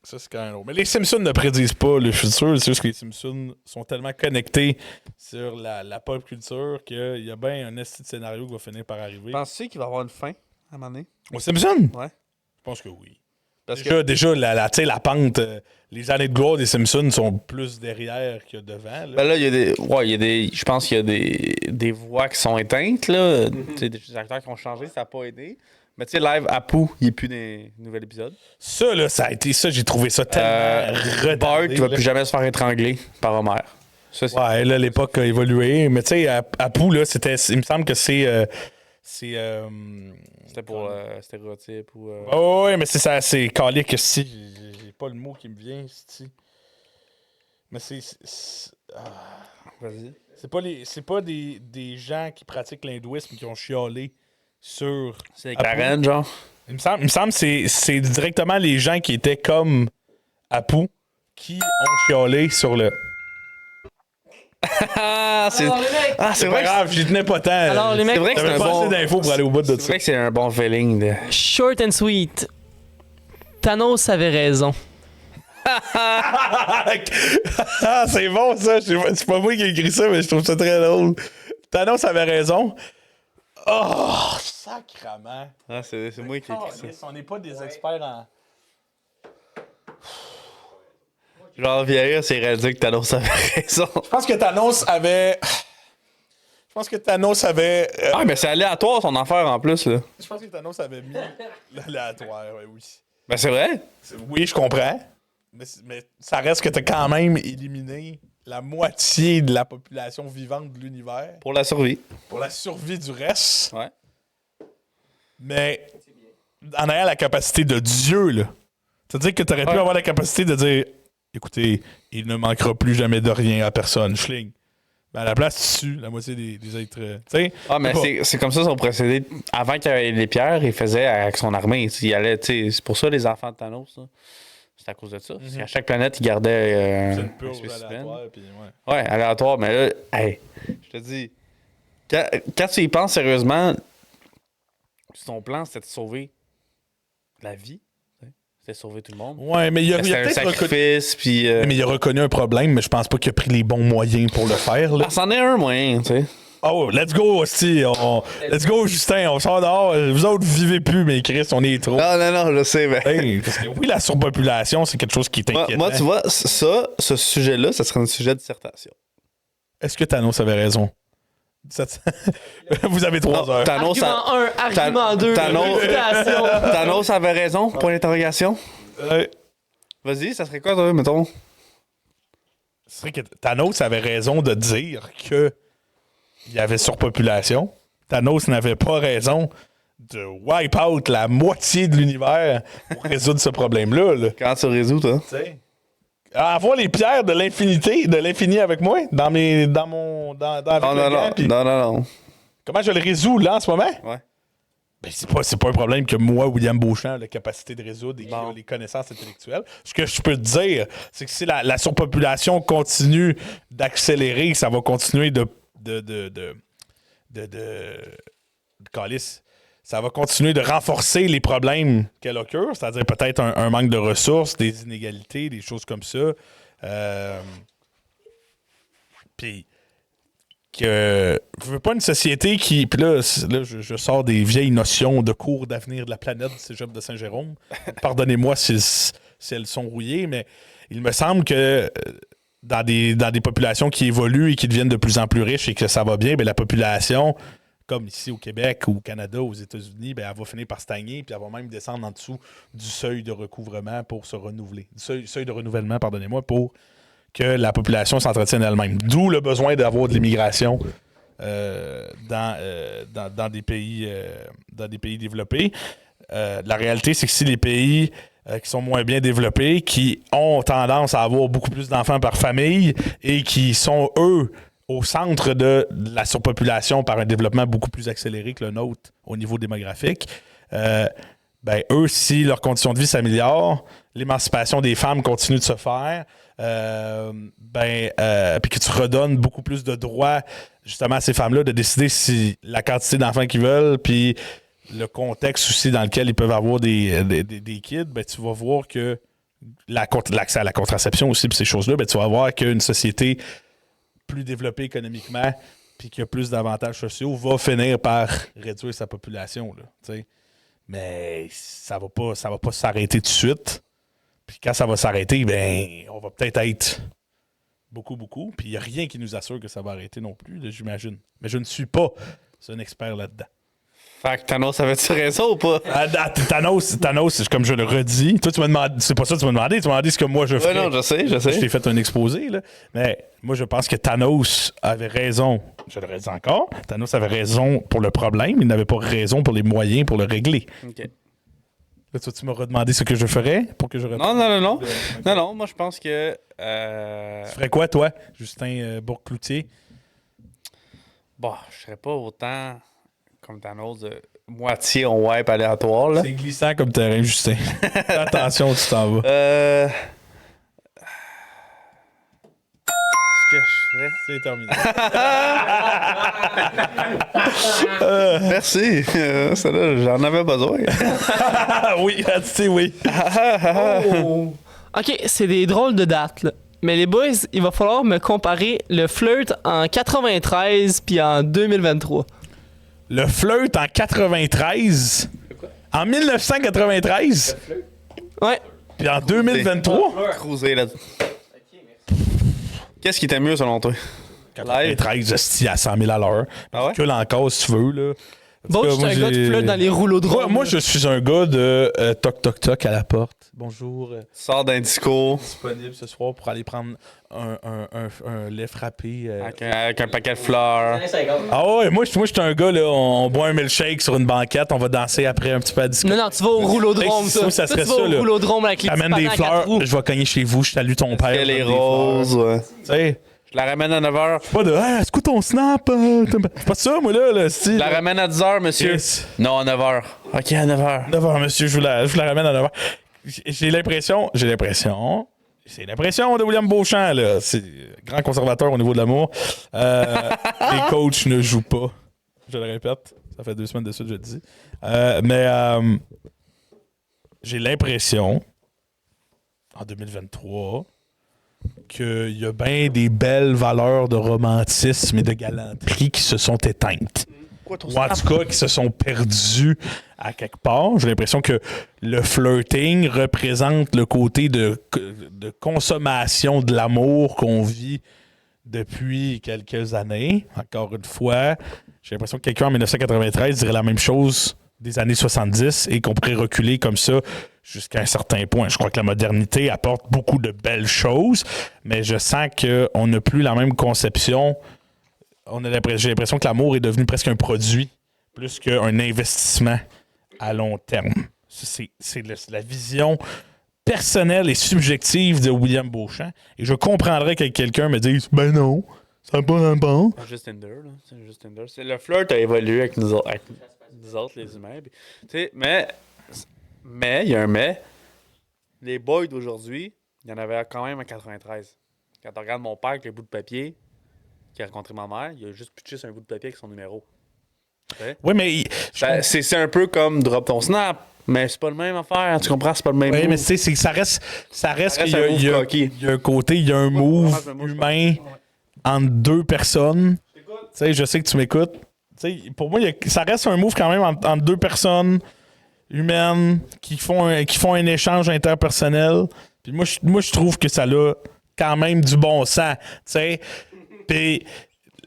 S2: Ça, c'est quand même drôle. Mais les Simpsons ne prédisent pas le futur. C'est juste que les Simpsons sont tellement connectés sur la pop culture qu'il y a bien un esti de scénario qui va finir par arriver.
S1: Penses-tu qu'il va y avoir une fin à un moment donné?
S2: Aux Simpsons?
S1: Ouais.
S2: Je pense que oui.
S1: Parce que
S2: Déjà tu sais, la pente, les années de gloire des Simpsons sont plus derrière que devant. Là.
S1: ben là, il y a des. Ouais, il y a des. Je pense qu'il y a des voix qui sont éteintes, là. Tu sais, des acteurs qui ont changé, ça n'a pas aidé. Mais tu sais, live, Apu, il n'est plus dans les nouveaux épisodes.
S2: Ça, là, ça a été ça. J'ai trouvé ça tellement retardé.
S1: Bart, il va
S2: là.
S1: plus jamais se faire étrangler par Homer. Ça, c'est.
S2: Ouais, là, l'époque a évolué. Mais tu sais, Apu, là, il me semble que c'est...
S1: C'était pour stéréotype ou.
S2: ouais, mais c'est ça, c'est calique. Si, j'ai pas le mot qui me vient. Si. Mais
S1: Vas-y.
S2: c'est pas des gens qui pratiquent l'hindouisme qui ont chialé sur.
S1: C'est
S2: Apu.
S1: Karen, genre.
S2: Il me semble que c'est directement les gens qui étaient comme Apu qui ont chialé sur le.
S1: Ah, c'est. Ah, c'est
S2: C'est
S1: vrai.
S2: pas grave, j'y tenais pas tant.
S3: Alors, les mecs,
S1: C'est vrai que c'est
S2: J'avais
S1: un
S2: pas
S1: bon.
S2: assez d'infos pour aller au bout de
S1: C'est
S2: ça.
S1: vrai que c'est un bon feeling de.
S3: short and sweet. Thanos avait raison.
S2: Ah, c'est bon ça. C'est pas moi qui ai écrit ça, mais je trouve ça très drôle. Thanos avait raison. Oh, sacrement.
S1: Ah, c'est moi qui ai écrit ça.
S2: On n'est pas des experts en.
S1: Genre, Vieira s'est réalisé que Thanos avait raison.
S2: Je pense que Thanos avait.
S1: Ah, mais c'est aléatoire son affaire en plus, là.
S2: Je pense que Thanos avait mis l'aléatoire, oui.
S1: Ben, c'est vrai.
S2: Oui, je comprends. Mais ça reste que t'as quand même éliminé la moitié de la population vivante de l'univers
S1: Pour la survie.
S2: pour la survie du reste.
S1: Ouais.
S2: Mais en ayant la capacité de Dieu, là. C'est-à-dire que tu aurais pu avoir la capacité de dire écoutez, il ne manquera plus jamais de rien à personne. Schling. Ben à la place, tu tues la moitié des êtres. Tu sais?
S1: Ah, mais c'est comme ça son procédé. Avant qu'il y ait les pierres, il faisait avec son armée. Il allait, c'est pour ça les enfants de Thanos. Là. C'est à cause de ça. Parce qu'à chaque planète, il gardait
S2: C'est une
S1: un
S2: purge
S1: spécimen.
S2: aléatoire. Puis, ouais.
S1: Ouais, aléatoire. Mais là, hey, je te dis, quand tu y penses sérieusement, son plan, c'était de sauver la vie. C'était de sauver tout le monde.
S2: Ouais, mais il a
S1: C'était un
S2: peut-être reconnu.
S1: sacrifice, puis...
S2: Mais il a reconnu un problème, mais je pense pas qu'il a pris les bons moyens pour le faire. Là.
S1: Ah, c'en est un moyen, tu sais.
S2: Oh, let's go, hostie. Let's go, Justin. On sort dehors. Vous autres, vivez plus, mais Chris, on est trop.
S1: Non, je sais, mais...
S2: Hey, parce que oui, la surpopulation, c'est quelque chose qui t'inquiète.
S1: Moi, tu vois, ce sujet-là, ça serait un sujet de dissertation.
S2: Est-ce que Thanos avait raison? Vous avez 3 heures.
S1: Thanos,
S3: Argument 1, argument 2, citation.
S1: Thanos avait raison, point d'interrogation. Vas-y, ça serait quoi, toi, mettons?
S2: C'est vrai que Thanos avait raison de dire que il y avait surpopulation. Thanos n'avait pas raison de wipe out la moitié de l'univers pour résoudre ce problème-là. Là.
S1: Quand tu résous, toi?
S2: Avoir les pierres de l'infini avec moi dans avec
S1: Non.
S2: le gant, puis
S1: Non.
S2: comment je le résous là en ce moment?
S1: Ouais.
S2: Ben, c'est pas un problème que moi, William Beauchamp, a la capacité de résoudre et qu'il a les connaissances intellectuelles. Ce que je peux te dire, c'est que si la surpopulation continue d'accélérer, ça va continuer calice. Ça va continuer de renforcer les problèmes qu'elle occurre, c'est-à-dire peut-être un manque de ressources, des inégalités, des choses comme ça. Puis que je veux pas une société qui... Puis là je sors des vieilles notions de cours d'avenir de la planète du cégep de Saint-Jérôme. Pardonnez-moi si elles sont rouillées, mais il me semble que dans des populations qui évoluent et qui deviennent de plus en plus riches et que ça va bien, bien la population, comme ici au Québec ou au Canada, aux États-Unis, ben, elle va finir par stagner puis elle va même descendre en dessous du seuil de recouvrement pour se renouveler. Du seuil de renouvellement, pardonnez-moi, pour que la population s'entretienne elle-même. D'où le besoin d'avoir de l'immigration dans des pays développés. La réalité, c'est que si les pays qui sont moins bien développés, qui ont tendance à avoir beaucoup plus d'enfants par famille et qui sont, eux, au centre de la surpopulation par un développement beaucoup plus accéléré que le nôtre au niveau démographique, ben eux, si leurs conditions de vie s'améliorent, l'émancipation des femmes continue de se faire, puis que tu redonnes beaucoup plus de droits justement à ces femmes-là de décider si la quantité d'enfants qu'ils veulent, puis le contexte aussi dans lequel ils peuvent avoir des kids, ben tu vas voir que l'accès à la contraception aussi, puis ces choses-là, ben tu vas voir qu'une société plus développée économiquement, puis qui a plus d'avantages sociaux, va finir par réduire sa population, là, t'sais. Mais ça va pas s'arrêter tout de suite. Puis quand ça va s'arrêter, ben on va peut-être être beaucoup. Puis il n'y a rien qui nous assure que ça va arrêter non plus, là, j'imagine. Mais je ne suis pas un expert là-dedans.
S1: Fait que Thanos avait-tu raison ou pas?
S2: Thanos, comme je le redis, toi tu m'as demandé, c'est pas ça que tu m'as demandé, tu m'as demandé ce que moi je ferais.
S1: Ouais, non, je sais.
S2: Je t'ai fait un exposé, là. Mais moi, je pense que Thanos avait raison. Je le redis encore. Thanos avait raison pour le problème. Il n'avait pas raison pour les moyens pour le régler.
S1: OK.
S2: Là, toi, tu m'as redemandé ce que je ferais pour que je réponde.
S1: Non. Non, moi, je pense que...
S2: Tu ferais quoi, toi, Justin Bourcloutier?
S1: Bon, je serais pas autant comme Thanos de moitié on wipe aléatoire, là.
S2: C'est glissant comme terrain, Justin. Attention, tu t'en vas.
S1: Ce que je ferais...
S2: C'est terminé.
S1: Merci. Celle-là, j'en avais besoin.
S2: Oui, tu sais, oui.
S3: Oh. OK, c'est des drôles de dates, là. Mais les boys, il va falloir me comparer le flirt en 93 puis en 2023.
S2: Le flirt en 93. En 1993.
S3: Ouais.
S2: Puis en 2023.
S1: Cruiser là. Qu'est-ce qui était mieux selon toi?
S2: 93, hostie, à 100 000 à l'heure.
S1: Ah ouais?
S2: Que encore, si tu veux, là.
S3: Bon, je suis un gars qui flotte dans les rouleaux de rhum.
S2: Moi, je suis un gars de toc toc toc à la porte. Bonjour.
S1: Sors d'un disco
S2: Disponible ce soir pour aller prendre un lait frappé.
S1: avec un paquet de fleurs.
S2: Ah ouais, moi, je suis un gars, là, on boit un milkshake sur une banquette, on va danser après un petit peu à disco.
S3: Non, tu vas au rouleau de rhum,
S2: ça. Ça serait
S3: tu vas
S2: ça,
S3: au
S2: là.
S3: rouleau de rhum avec les petits
S2: Amène des
S3: panneaux à quatre
S2: fleurs,
S3: roues.
S2: je vais cogner chez vous, je salue ton père.
S1: Les
S2: amène des
S1: roses, ouais.
S2: fleurs. Tu sais,
S1: Je la ramène à 9h.
S2: pas de, hey, est-ce que ton snap? C'est pas ça, moi, là, style.
S1: Je la ramène à 10h, monsieur.
S2: Yes.
S1: Non, à 9h. OK, à 9h.
S2: 9h, monsieur, je vous la ramène à 9h. J'ai l'impression de William Beauchamp, là. C'est grand conservateur au niveau de l'amour. Les coachs ne jouent pas. Je le répète. Ça fait 2 semaines de suite, je le dis. Mais j'ai l'impression, en 2023, qu'il y a bien des belles valeurs de romantisme et de galanterie qui se sont éteintes. Ou en tout cas, qui se sont perdues à quelque part. J'ai l'impression que le flirting représente le côté de consommation de l'amour qu'on vit depuis quelques années. Encore une fois, j'ai l'impression que quelqu'un en 1993 dirait la même chose des années 70 et qu'on pourrait reculer comme ça jusqu'à un certain point. Je crois que la modernité apporte beaucoup de belles choses, mais je sens qu'on n'a plus la même conception. J'ai l'impression que l'amour est devenu presque un produit plus qu'un investissement à long terme. C'est la vision personnelle et subjective de William Beauchamp. Et je comprendrais que quelqu'un me dise « Ben non, ça n'a pas rapport. »
S1: C'est juste Tinder, là. C'est juste Tinder. Le flirt a évolué avec nous autres, les humains. Puis, tu sais, mais, il y a un mais. Les boys d'aujourd'hui, il y en avait quand même en 93. Quand tu regardes mon père avec le bout de papier, qui a rencontré ma mère, il a juste pitché sur un bout de papier avec son numéro.
S2: Oui, mais...
S1: C'est un peu comme drop ton snap, mais c'est pas le même affaire. Tu comprends? C'est pas le même
S2: Oui,
S1: move.
S2: mais c'est que ça reste qu'il y a,
S1: un move
S2: il y a-
S1: coquille.
S2: il y a un côté, il y a un move humain entre deux personnes. Tu sais, je sais que tu m'écoutes. Tu sais, pour moi, ça reste un move quand même entre deux personnes humaines qui font un échange interpersonnel. Puis moi, je trouve que ça a quand même du bon sens. Tu sais, puis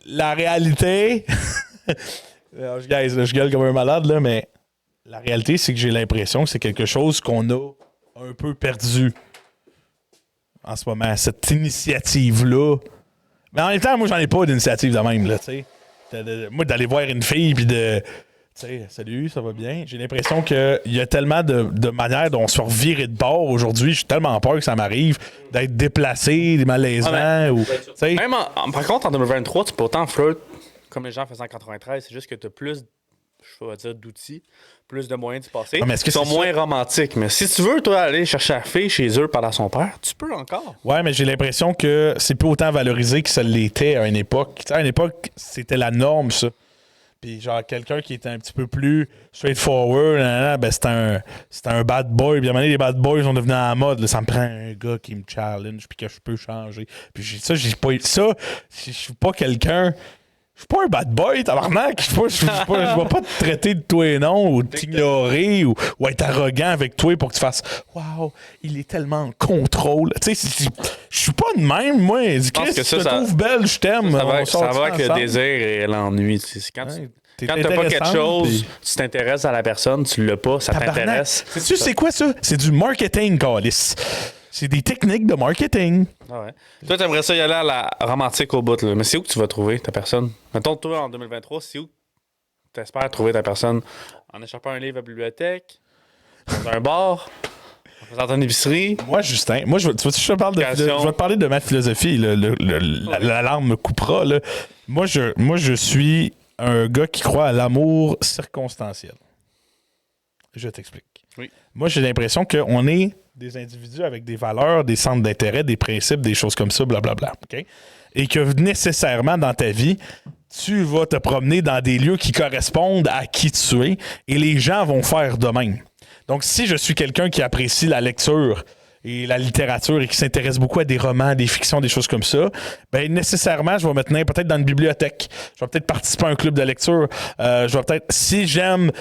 S2: la réalité... je gueule comme un malade, là, mais la réalité, c'est que j'ai l'impression que c'est quelque chose qu'on a un peu perdu en ce moment, cette initiative-là. Mais en même temps, moi, j'en ai pas d'initiative de même, là, tu sais. Moi, d'aller voir une fille, puis de... Tu sais, salut, ça va bien. J'ai l'impression qu'il y a tellement de manières dont on se fait revirer de bord aujourd'hui. J'ai tellement peur que ça m'arrive d'être déplacé, malaisant, ou... tu sais.
S1: Même par contre, en 2023, tu peux autant flirt comme les gens faisaient en 93. C'est juste que tu as plus, je vais dire, d'outils, plus de moyens d'y passer.
S2: Mais est-ce que
S1: ils sont
S2: c'est
S1: moins romantiques. Mais si tu veux, toi, aller chercher la fille chez eux par son père, tu peux encore.
S2: Ouais, mais j'ai l'impression que c'est plus autant valorisé que ça l'était à une époque. Tu sais, à une époque, c'était la norme, ça. Puis genre, quelqu'un qui était un petit peu plus straightforward, ben c'était un bad boy. Puis à un moment donné, les bad boys sont devenus à la mode. Là, ça me prend un gars qui me challenge puis que je peux changer. Puis je suis pas quelqu'un... Je suis pas un bad boy, tabarnak. Je vais pas te traiter de toi et non, ou t'ignorer, ou être arrogant avec toi pour que tu fasses « Wow, il est tellement en contrôle. » Tu sais, je suis pas de même, moi. Chris,
S1: que
S2: je te trouve belle, je t'aime.
S1: Ça va avec le désir et l'ennui. C'est quand tu t'as pas quelque chose, tu t'intéresses à la personne, tu l'as pas, ça t'intéresse.
S2: Sais-tu c'est quoi ça? C'est du marketing, Calis. C'est des techniques de marketing.
S1: Ah ouais. Toi, t'aimerais ça y aller à la romantique au bout, là. Mais c'est où que tu vas trouver ta personne? Mettons, toi, en 2023, c'est où tu espères trouver ta personne? En échappant un livre à la bibliothèque? Dans un bar? En faisant une épicerie?
S2: Moi, Justin, tu vois, je vais te parler de ma philosophie. L'alarme me coupera. Là. Moi, je suis un gars qui croit à l'amour circonstanciel. Je t'explique.
S1: Oui.
S2: Moi, j'ai l'impression qu'on est des individus avec des valeurs, des centres d'intérêt, des principes, des choses comme ça, blablabla. Okay? Et que nécessairement, dans ta vie, tu vas te promener dans des lieux qui correspondent à qui tu es et les gens vont faire de même. Donc, si je suis quelqu'un qui apprécie la lecture et la littérature et qui s'intéresse beaucoup à des romans, des fictions, des choses comme ça, ben nécessairement, je vais me tenir peut-être dans une bibliothèque. Je vais peut-être participer à un club de lecture. Je vais peut-être, si j'aime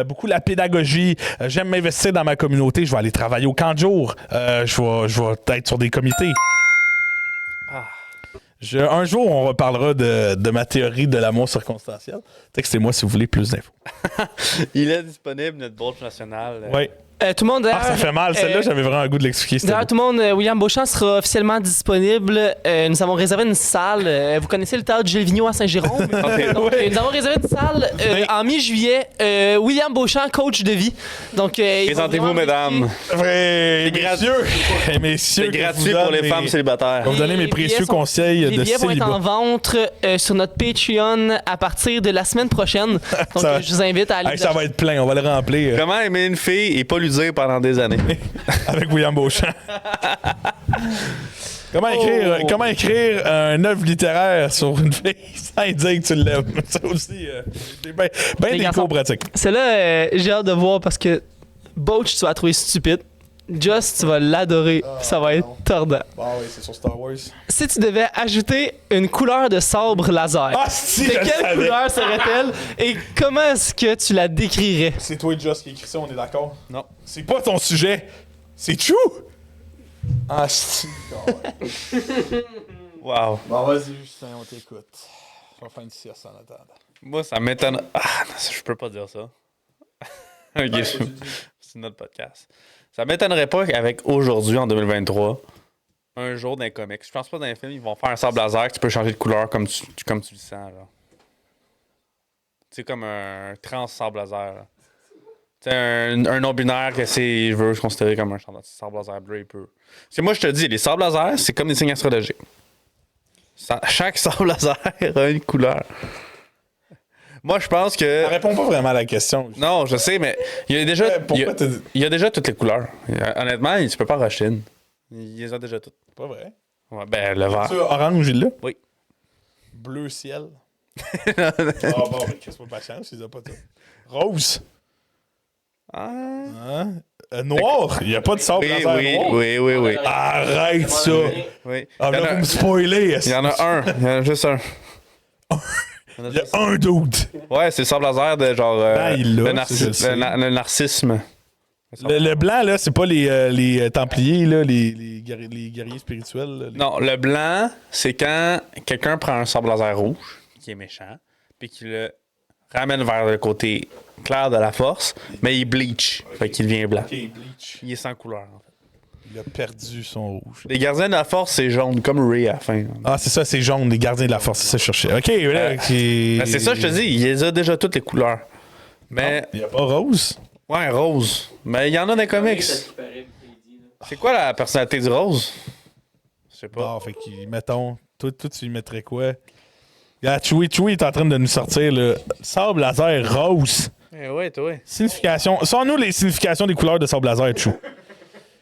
S2: beaucoup la pédagogie, j'aime m'investir dans ma communauté, je vais aller travailler au camp de jour. Je vais être sur des comités. Un jour, on reparlera de ma théorie de l'amour circonstanciel. Textez-moi si vous voulez plus d'infos.
S1: Il est disponible, notre bourse nationale.
S2: Oui.
S3: Tout le monde,
S2: Ah, ça fait mal. Celle-là, j'avais vraiment un goût de l'expliquer.
S3: D'ailleurs, tout le monde, William Beauchamp sera officiellement disponible. Nous avons réservé une salle. Vous connaissez le théâtre Gilles Vigneault à Saint-Jérôme? Donc, nous avons réservé une salle en mi-juillet. William Beauchamp, coach de vie. Donc,
S1: Présentez-vous, mesdames.
S2: Vrai, messieurs.
S1: C'est gratuit pour les femmes célibataires.
S2: Je vais vous donner mes précieux conseils
S3: Les
S2: de
S3: billets vont être
S2: célibat.
S3: en vente sur notre Patreon à partir de la semaine prochaine. Donc,
S2: Ça-
S3: je vous invite à aller.
S2: Hey, ça va être plein. On va le remplir
S1: Comment aimer une fille et pas lui dire pendant des années?
S2: avec William Beauchamp. Comment écrire un œuvre littéraire sur une fille sans dire que tu l'aimes? Ça aussi, c'est bien des
S3: garçons.
S2: cours pratiques.
S3: Celle-là, j'ai hâte de voir parce que Boach, tu vas la trouver stupide. Just, tu vas l'adorer. Ça va être tordant.
S2: Bon, oui, c'est sur Star Wars.
S3: Si tu devais ajouter une couleur de sabre laser,
S2: Ah, si,
S3: de
S2: je le
S3: quelle
S2: savais.
S3: couleur serait-elle et comment est-ce que tu la décrirais?
S2: C'est toi, Just, qui écrit ça, on est d'accord?
S1: Non.
S2: C'est pas ton sujet. C'est chou! Ah, si.
S1: Wow.
S2: Bon, vas-y, Justin, on t'écoute. On va faire une sieste en attendant.
S1: Moi, ça m'étonne. Ah, non, je peux pas dire ça. Ok, c'est notre podcast. Ça m'étonnerait pas qu'avec aujourd'hui, en 2023, un jour dans les comics, je pense pas dans les films, ils vont faire un sable laser que tu peux changer de couleur comme tu le sens. Là. C'est comme un trans sable laser. Là. Tu sais, un non-binaire que c'est, je veux considérer comme un sable laser bleu, il peut. Parce que moi, je te dis, les sables laser, c'est comme des signes astrologiques. Chaque sable laser a une couleur. Moi, je pense que.
S2: Ça répond pas vraiment à la question.
S1: Non, je sais, mais il y a déjà.
S2: Pourquoi t'as dit?
S1: Il y a déjà toutes les couleurs. Honnêtement, tu peux pas racheter une. Il les a déjà toutes.
S2: Pas vrai.
S1: Ouais, ben, le vert.
S2: Ça, orange, il l'a?
S1: Oui.
S2: Bleu ciel. Ah bon, mais qu'est-ce que pas de chance, il les a pas tous. Rose.
S1: Ah.
S2: Hein? Noir. Il n'y a pas de sable
S1: Oui,
S2: laser
S1: oui,
S2: noir.
S1: oui, oui, oui.
S2: Arrête ça.
S1: Oui.
S2: Ah,
S1: Il y en
S2: là,
S1: a-
S2: vous me spoilez.
S1: il y en a un. Il y en a juste un.
S2: Il y a un doute.
S1: Ouais, c'est le sable laser de genre.
S2: il l'a,
S1: le,
S2: ça, je le sais.
S1: le narcissisme.
S2: Le blanc, là, c'est pas les Templiers, là, les guerriers spirituels. Là,
S1: Non, le blanc, c'est quand quelqu'un prend un sable laser rouge, qui est méchant, puis qu'il le ramène vers le côté clair de la force, mais il bleach. Fait qu'il devient blanc.
S2: Ok, Bleach.
S1: Il est sans couleur, en fait.
S2: Il a perdu son rouge.
S1: Les gardiens de la force, c'est jaune, comme Ray à la fin.
S2: Ah, c'est ça, c'est jaune, les gardiens de la force, c'est ça que je cherchais. Ok, là,
S1: Ben, c'est ça, je te dis, il les a déjà toutes les couleurs. Mais,
S2: Il n'y a pas rose.
S1: ouais, rose. Mais il y en a dans les comics. C'est quoi la personnalité du rose? Je sais pas.
S2: Ah, fait que, mettons, toi, tu y mettrais quoi? Chewie est en train de nous sortir le sable laser rose.
S1: Eh ouais, toi.
S2: Signification. Sors-nous les significations des couleurs de sable laser, Chou.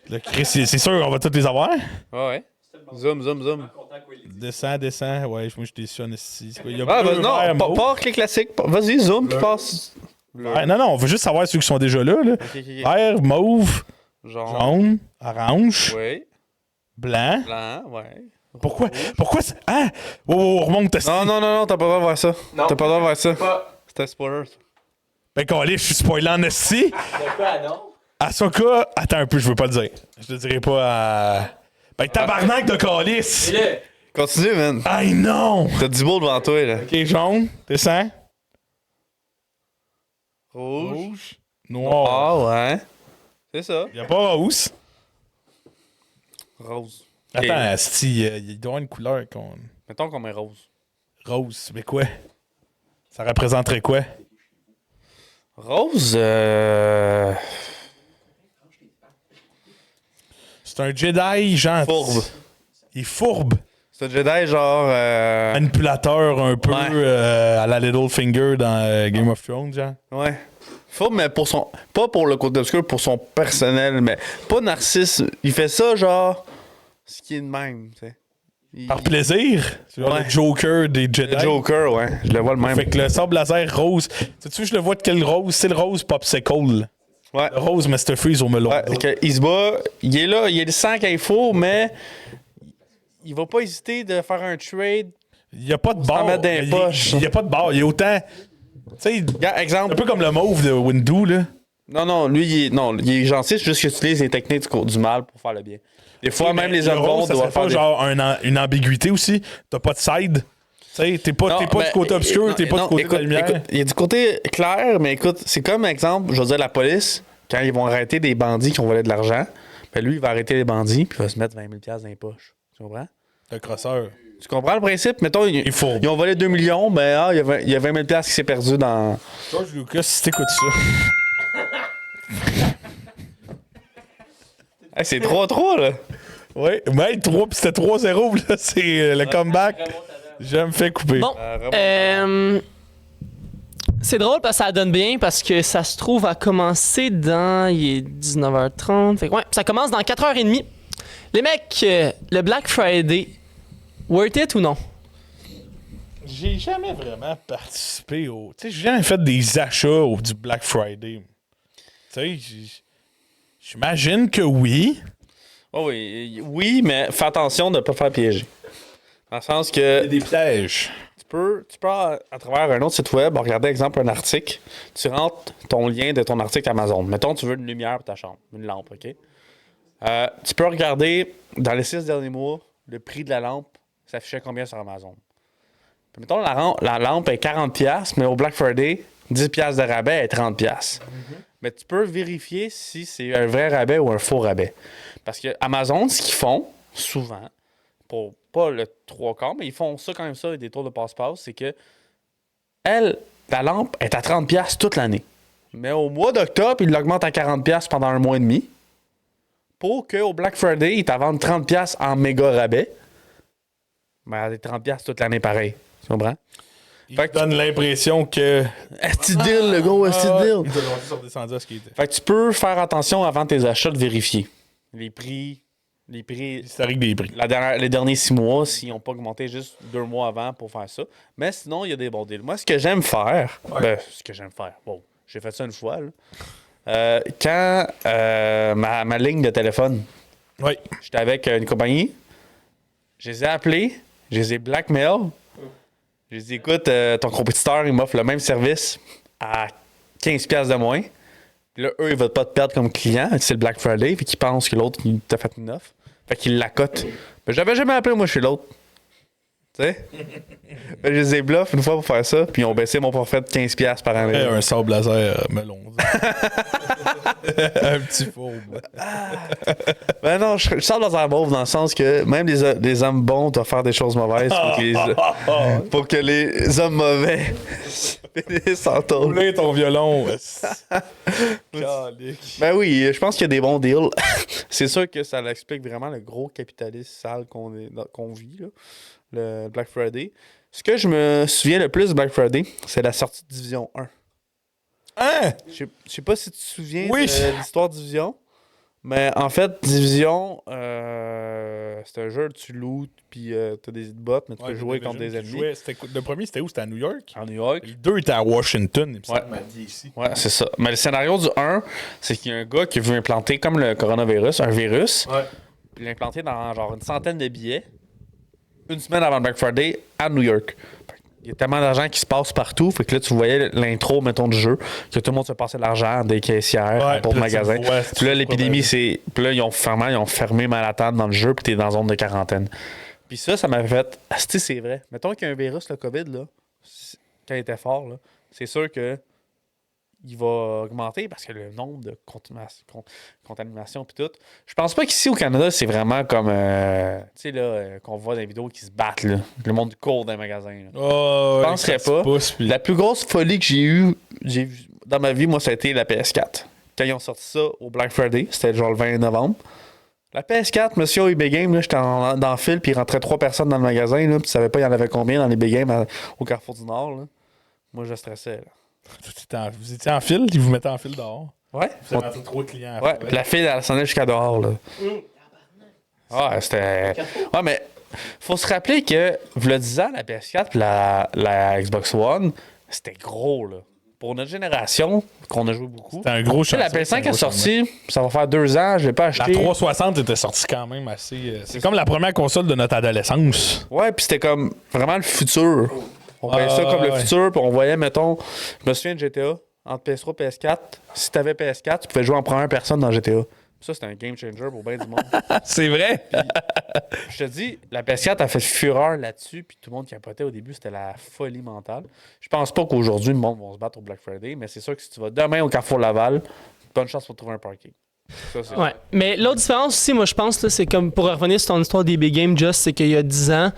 S2: Le Chris, c'est sûr qu'on va toutes les avoir.
S1: Ouais, ouais. Zoom, zoom, zoom.
S2: Descends. Ouais, moi, je déçu ici. Il y a
S1: Ah,
S2: bleu,
S1: non,
S2: vert,
S1: pas
S2: mauve.
S1: avec les classiques. Vas-y, zoom, puis passe.
S2: Ouais, non, on veut juste savoir ceux qui sont déjà là.
S1: Ok, ok.
S2: Vert, mauve,
S1: Genre.
S2: jaune, orange,
S1: Oui.
S2: blanc.
S1: Blanc, ouais.
S2: Pourquoi c'est. Ah! Oh, remonte ta
S1: Non, t'as pas le droit de voir ça.
S4: Non.
S1: T'as pas le droit de voir ça.
S4: Pas.
S1: C'était spoiler. ça.
S2: Ben, calé, je suis spoilé en esti.
S4: De quoi, non?
S2: Ahsoka, attends un peu, je veux pas le dire. Je le dirai pas à. Ben, tabarnak de calice!
S4: Là,
S1: Continue, man.
S2: Aïe, non!
S1: T'as du beau devant toi, là.
S2: Ok, jaune, descends.
S1: Rouge.
S2: Noir.
S1: Ah, ouais. C'est ça.
S2: Y'a pas rose.
S1: Rose.
S2: Attends,
S1: Ok.
S2: esti, il doit y avoir une couleur qu'on.
S1: Mettons qu'on met rose.
S2: Rose, mais quoi? Ça représenterait quoi?
S1: Rose,
S2: C'est un Jedi gentil.
S1: Fourbe.
S2: Il est fourbe.
S1: C'est un Jedi genre.
S2: Manipulateur un peu
S1: Ouais.
S2: à la Littlefinger dans Game of Thrones, genre.
S1: Ouais. Fourbe, mais pour son. Pas pour le côté obscur, pour son personnel, mais pas narcisse. Il fait ça genre. Ce qui est de même, tu sais.
S2: Par plaisir. C'est genre
S1: Ouais.
S2: le Joker des Jedi.
S1: Le Joker, ouais. Je le vois le même.
S2: Fait que le sable laser rose. Sais-tu, je le vois de quel rose? C'est le rose popsicle.
S1: Ouais.
S2: Le rose Mr. Freeze au melon.
S1: Ouais, c'est que il se bat, il est là, il est le sang qu'il faut, mais il va pas hésiter de faire un trade.
S2: Il n'y a pas de
S1: s'en
S2: barre.
S1: mettre dans les poches.
S2: Il n'y a pas de barre. Il y a autant. Tu sais,
S1: Regarde,
S2: un
S1: exemple.
S2: peu comme le mauve de Windu, là.
S1: Non, lui, il est gentil, c'est juste qu'il utilise les techniques du mal pour faire le bien. Des fois, même les hommes bons
S2: ça
S1: doivent
S2: serait
S1: faire
S2: pas genre une ambiguïté aussi. T'as pas de side. Tu sais, t'es pas du côté obscur, t'es pas du côté de la lumière.
S1: Écoute, il y a du côté clair, mais écoute, c'est comme, exemple, je veux dire, la police, quand ils vont arrêter des bandits qui ont volé de l'argent, ben lui, il va arrêter les bandits, puis il va se mettre 20 000 $ dans les poches. Tu comprends?
S2: Un crosseur.
S1: Tu comprends le principe? Mettons, ils ont volé 2 millions, ben il y a 20 000 $ qui s'est perdu dans...
S2: George Lucas, si t'écoutes ça.
S1: Hey, c'est 3-3, là.
S2: Oui, mais 3, puis c'était 3-0, là, c'est le comeback. Je me fais couper.
S3: Bon, c'est drôle parce que ça donne bien parce que ça se trouve à commencer il est 19h30. Fait que ouais, ça commence dans 4h30. Les mecs, le Black Friday, worth it ou non?
S2: J'ai jamais vraiment participé au... Tu sais, j'ai jamais fait des achats du Black Friday. Tu sais, j'imagine que oui.
S1: Oh oui, mais fais attention de ne pas faire piéger. Dans le sens que...
S2: Il y a des pièges.
S1: Tu peux à travers un autre site web, regarder, exemple, un article. Tu rentres ton lien de ton article Amazon. Mettons, tu veux une lumière pour ta chambre, une lampe, OK? Tu peux regarder, dans les 6 derniers mois, le prix de la lampe s'affichait combien sur Amazon. Puis, mettons, la lampe est 40$, mais au Black Friday, 10$ de rabais est 30$. Mais tu peux vérifier si c'est un vrai rabais ou un faux rabais. Parce que Amazon, ce qu'ils font, souvent, pour pas le 3/4, mais ils font ça quand même ça avec des tours de passe-passe, c'est que la lampe est à 30$ toute l'année. Mais au mois d'octobre, ils l'augmentent à 40$ pendant un mois et demi pour qu'au Black Friday, ils t'en vendent 30$ en méga rabais. Mais à 30$ toute l'année pareil. Tu comprends?
S2: Il te donne l'impression que...
S1: Est-ce que deal, le gros, est-ce que deal?
S2: Ils ont redescendu à ce qu'il était.
S1: Fait que tu peux faire attention avant tes achats de vérifier les prix.
S2: L'historique des prix.
S1: Les derniers 6 mois, s'ils n'ont pas augmenté juste 2 mois avant pour faire ça. Mais sinon, il y a des bons deals. Moi, ce que j'aime faire, wow, j'ai fait ça une fois, là. Quand ma ligne de téléphone, j'étais avec une compagnie, je les ai appelés, je les ai blackmail. Je les ai dit, écoute, ton compétiteur, il m'offre le même service à 15$ de moins. Puis là, eux, ils veulent pas te perdre comme client. C'est le Black Friday, puis qu'ils pensent que l'autre, il t'a fait une offre. Fait qu'ils l'accotent. Mais j'avais jamais appelé, moi, chez l'autre. Tu sais? Je les ai bluff une fois pour faire ça, puis ils ont baissé mon forfait de 15$ par année.
S2: Un sable laser melon. Un petit fourbe.
S1: Ben non, je sors dans un mauve dans le sens que même les hommes bons doivent faire des choses mauvaises pour que les hommes mauvais finissent en taule.
S2: Rouler ton violon.
S1: Ben oui, je pense qu'il y a des bons deals. C'est sûr que ça explique vraiment le gros capitalisme sale qu'on vit, là, le Black Friday. Ce que je me souviens le plus de Black Friday, c'est la sortie de Division 1.
S2: Hein?
S1: Je sais pas si tu te souviens de l'histoire de Division, mais en fait, Division, c'est un jeu où tu lootes, puis t'as des bots, mais tu peux jouer contre des ennemis.
S2: Le premier, c'était où? C'était à New York?
S1: En New York.
S2: Le 2 était à Washington. Ici.
S1: Ouais, c'est ça. Mais le scénario du 1, c'est qu'il y a un gars qui veut implanter, comme le coronavirus, un virus, puis l'implanter dans genre une centaine de billets, une semaine avant le Black Friday, à New York. Il y a tellement d'argent qui se passe partout. Fait que là, tu voyais l'intro, mettons, du jeu, que tout le monde se passait de l'argent des caissières pour le magasin. Puis là, l'épidémie, c'est. Puis là, ils ont fermé Manhattan dans le jeu, puis t'es dans zone de quarantaine. Puis ça m'avait fait. C'est vrai. Mettons qu'il y a un virus, le COVID, là, quand il était fort, là, c'est sûr que il va augmenter parce que le nombre de contaminations puis tout. Je pense pas qu'ici au Canada, c'est vraiment comme tu sais là qu'on voit dans les vidéos qui se battent là. Le monde court dans les magasins. Je penserais pas. La plus grosse folie que j'ai vue dans ma vie, moi, ça a été la PS4. Quand ils ont sorti ça au Black Friday, c'était genre le 20 novembre. La PS4, monsieur au eBay Game, là, j'étais dans le fil, puis il rentrait 3 personnes dans le magasin, là, puis tu savais pas il y en avait combien dans les eBay Game au Carrefour du Nord. Là. Moi, je stressais. Là.
S2: Vous étiez en fil, ils vous mettaient en fil dehors.
S1: Ouais.
S2: Vous avez attiré trop de clients.
S1: Ouais, puis la file, elle s'en allait jusqu'à dehors. Là. Ouais, c'était. Ouais, mais faut se rappeler que, le 10 ans, la PS4 puis la Xbox One, c'était gros, là. Pour notre génération, qu'on a joué beaucoup.
S2: C'était un gros
S1: chantier. La PS5 est sortie, ça va faire 2 ans, je l'ai pas acheté.
S2: La 360 était sortie quand même assez. C'est comme la première console de notre adolescence.
S1: Ouais, puis c'était comme vraiment le futur. On voyait ça comme le futur, puis on voyait, mettons, je me souviens de GTA. entre PS3 et PS4. Si t'avais PS4, tu pouvais jouer en première personne dans GTA. Ça, c'était un game changer pour bien du monde.
S2: C'est vrai?
S1: Je te dis, la PS4 a fait fureur là-dessus, puis tout le monde capotait au début, c'était la folie mentale. Je pense pas qu'aujourd'hui, le monde va se battre au Black Friday, mais c'est sûr que si tu vas demain au Carrefour Laval, bonne chance pour trouver un parking. Ça, c'est
S3: Ouais. Mais l'autre différence aussi, moi, je pense, là, c'est comme pour revenir sur ton histoire des big games, Just, c'est qu'il y a 10 ans,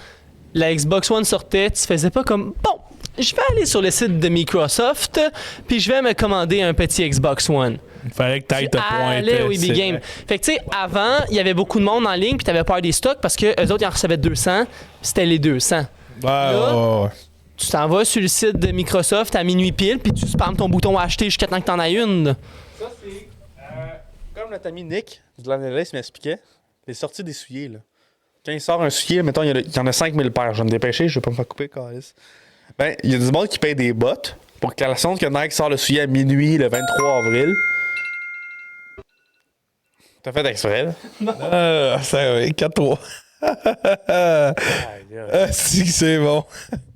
S3: la Xbox One sortait, tu faisais pas comme bon, je vais aller sur le site de Microsoft, puis je vais me commander un petit Xbox One.
S2: Il fallait que t'ailles te
S3: Allez
S2: pointer.
S3: au big game. Fait que tu sais, avant, il y avait beaucoup de monde en ligne, puis t'avais peur des stocks parce que eux autres, ils en recevaient 200, c'était les 200.
S2: Ouais.
S3: Tu t'en vas sur le site de Microsoft à minuit pile, puis tu spammes ton bouton acheter jusqu'à temps que t'en as une. Là.
S1: Ça, c'est comme notre ami Nick du Landelace m'expliquait, les sorties des souliers. Là. Quand il sort un soulier, mettons, il y en a 5000 paires. Je vais me dépêcher, je vais pas me faire couper, câlisse. Ben, il y a du monde qui paye des bottes pour que la sonde que Nike sort le soulier à minuit le 23 avril. T'as fait exprès, là?
S2: Ça, 4-3. Si, c'est bon.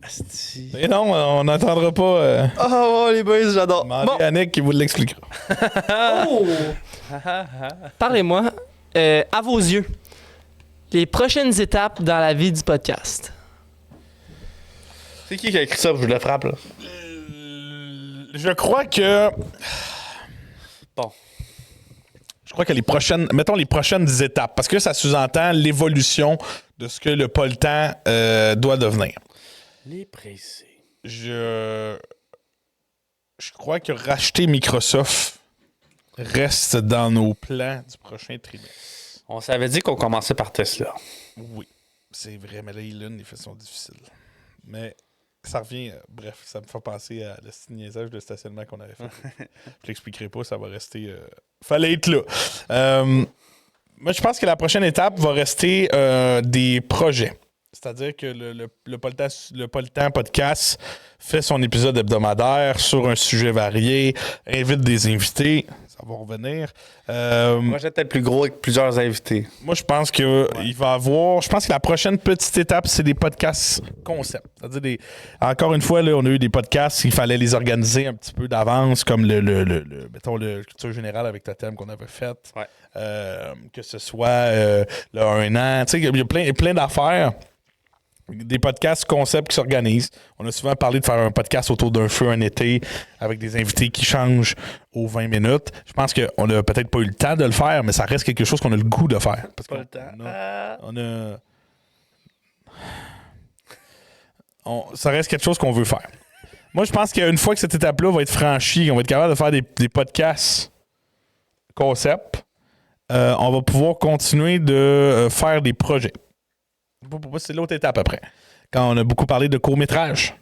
S1: Asti.
S2: Mais non, on n'entendra pas.
S3: Oh, les boys, j'adore.
S2: Demandez à Nick qui vous l'expliquera.
S3: Oh! Parlez-moi, à vos yeux, les prochaines étapes dans la vie du podcast.
S1: C'est qui a écrit ça? Je le frappe, là.
S2: Je crois que.
S1: Bon.
S2: Je crois que mettons les prochaines étapes, parce que ça sous-entend l'évolution de ce que le Poltan doit devenir.
S1: Les pressés.
S2: Je crois que racheter Microsoft reste dans nos plans du prochain trimestre.
S1: On s'avait dit qu'on commençait par Tesla.
S2: Oui, c'est vrai, mais là, les faits sont difficiles. Mais ça revient, bref, ça me fait penser à le niaisage de stationnement qu'on avait fait. Je l'expliquerai pas, ça va rester... fallait être là. Moi, je pense que la prochaine étape va rester des projets. C'est-à-dire que le Poltan Podcast fait son épisode hebdomadaire sur un sujet varié, invite des invités, ça va revenir.
S1: Moi, j'ai peut-être plus gros avec plusieurs invités.
S2: Moi, je pense que il va avoir. Je pense que la prochaine petite étape, c'est des podcasts concept. C'est-à-dire encore une fois, là, on a eu des podcasts, il fallait les organiser un petit peu d'avance, comme mettons le culture générale avec le thème qu'on avait fait.
S1: Ouais.
S2: Que ce soit le 1 an. Tu sais, il y a plein d'affaires. Des podcasts concept qui s'organisent. On a souvent parlé de faire un podcast autour d'un feu un été avec des invités qui changent aux 20 minutes. Je pense qu'on n'a peut-être pas eu le temps de le faire, mais ça reste quelque chose qu'on a le goût de faire. Parce
S1: Pas le temps.
S2: Ça reste quelque chose qu'on veut faire. Moi, je pense qu'une fois que cette étape-là va être franchie, on va être capable de faire des podcasts concept, on va pouvoir continuer de faire des projets. C'est l'autre étape après. Quand on a beaucoup parlé de court-métrage,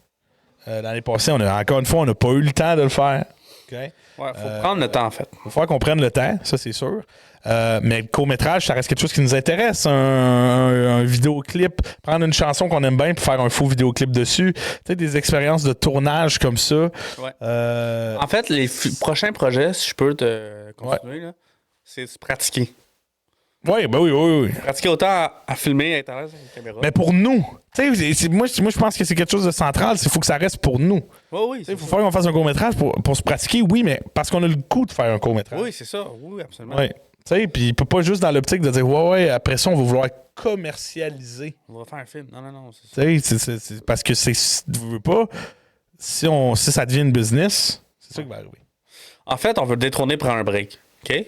S2: l'année passée, encore une fois, on n'a pas eu le temps de le faire. Okay?
S1: Ouais, faut prendre le temps, en fait.
S2: Il va falloir qu'on prenne le temps, ça c'est sûr. Mais le court-métrage, ça reste quelque chose qui nous intéresse. Un vidéoclip, prendre une chanson qu'on aime bien pour faire un faux vidéoclip dessus. Tu sais, des expériences de tournage comme ça.
S1: Ouais. En fait, les prochains projets, si je peux te continuer, là, c'est de se pratiquer.
S2: Oui, ben oui.
S1: Pratiquer autant à filmer, à être à l'aise avec la caméra.
S2: Mais pour nous, tu sais, moi je pense que c'est quelque chose de central. Il faut que ça reste pour nous.
S1: Oui.
S2: Il faut faire qu'on fasse un court-métrage pour se pratiquer, oui, mais parce qu'on a le goût de faire un court-métrage.
S1: Oui, c'est ça. Oui, absolument.
S2: Oui. Tu sais, puis il peut pas juste dans l'optique de dire, ouais, après ça, on va vouloir commercialiser.
S1: On va faire un film. Non, c'est ça.
S2: Tu sais, c'est parce que tu veux pas, si ça devient une business, c'est ça qui va arriver.
S1: En fait, on veut le détrôner pour un break. OK?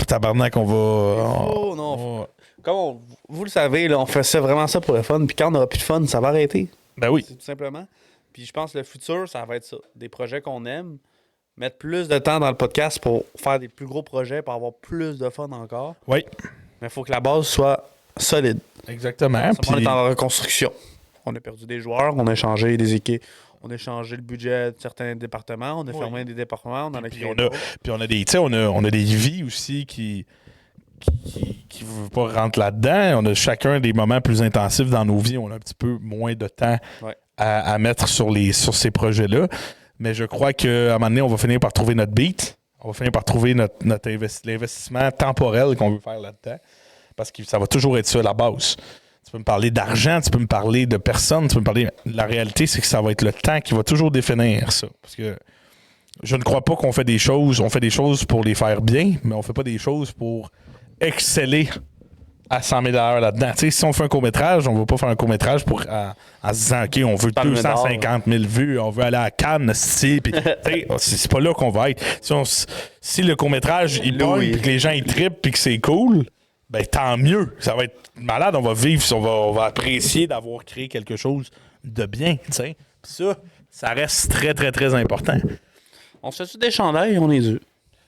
S2: Tabarnak, on va.
S1: Oh non. Comme vous le savez, là, on fait vraiment ça pour le fun. Puis quand on n'aura plus de fun, ça va arrêter.
S2: Ben oui.
S1: C'est tout simplement. Puis je pense que le futur, ça va être ça. Des projets qu'on aime. Mettre plus de temps dans le podcast pour faire des plus gros projets, pour avoir plus de fun encore.
S2: Oui.
S1: Mais il faut que la base soit solide.
S2: Exactement.
S1: On est en reconstruction. On a perdu des joueurs, on a changé des équipes. On a changé le budget de certains départements, on a fermé des départements, on en a créé d'autres.
S2: Puis on a des, on a des vies aussi qui ne veulent pas rentrer là-dedans. On a chacun des moments plus intensifs dans nos vies. On a un petit peu moins de temps à mettre sur ces projets-là. Mais je crois qu'à un moment donné, on va finir par trouver notre beat. On va finir par trouver l'investissement temporel qu'on veut faire là-dedans. Parce que ça va toujours être ça, la base. Tu peux me parler d'argent, tu peux me parler de personnes, tu peux me parler... La réalité, c'est que ça va être le temps qui va toujours définir ça. Parce que Je ne crois pas qu'on fait des choses. On fait des choses pour les faire bien, mais on fait pas des choses pour exceller à 100 000 là-dedans. Tu sais, si on fait un court-métrage, on va pas faire un court-métrage pour en se disant, OK, on veut
S1: Palme
S2: 250 000 vues, on veut aller à Cannes, c'est pas là qu'on va être. Si le court-métrage, il pogne, puis que les gens, ils trippent, puis que c'est cool, ben tant mieux. Ça va être malade, on va vivre, on va apprécier d'avoir créé quelque chose de bien, tu sais. Puis ça reste très, très, très important.
S1: On se fait des chandails, on est dû.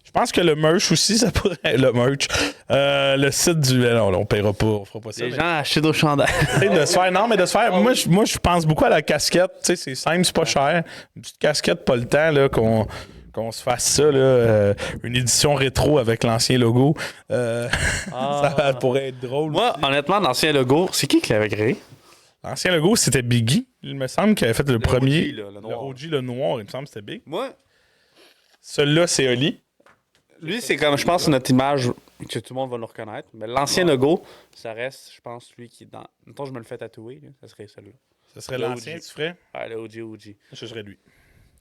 S2: Je pense que le merch aussi, ça pourrait être le merch. Le site du. Non, on paiera pas, on fera pas ça.
S1: Les gens achètent nos chandails.
S2: De se faire. Non, mais de se faire. Moi, je pense beaucoup à la casquette. Tu sais, c'est simple, c'est pas cher. Une petite casquette, pas le temps, là, qu'on se fasse ça, là. Une édition rétro avec l'ancien logo. Ça pourrait être drôle.
S1: Moi, honnêtement, l'ancien logo, c'est qui l'avait créé?
S2: L'ancien logo, c'était Biggie. Il me semble qu'il avait fait le premier.
S1: OG, là, le
S2: le
S1: noir.
S2: OG, le noir, il me semble que c'était Big.
S1: Moi,
S2: Celui-là, c'est Oli.
S1: lui, c'est comme, je pense, notre image que tout le monde va nous reconnaître. Mais l'ancien logo, ça reste, je pense, lui qui est dans. Mettons, je me le fais tatouer, là, ça serait celui-là.
S2: Ce serait
S1: Le
S2: l'ancien,
S1: OG.
S2: tu ferais?
S1: Ouais, le OG.
S2: Ce serait lui.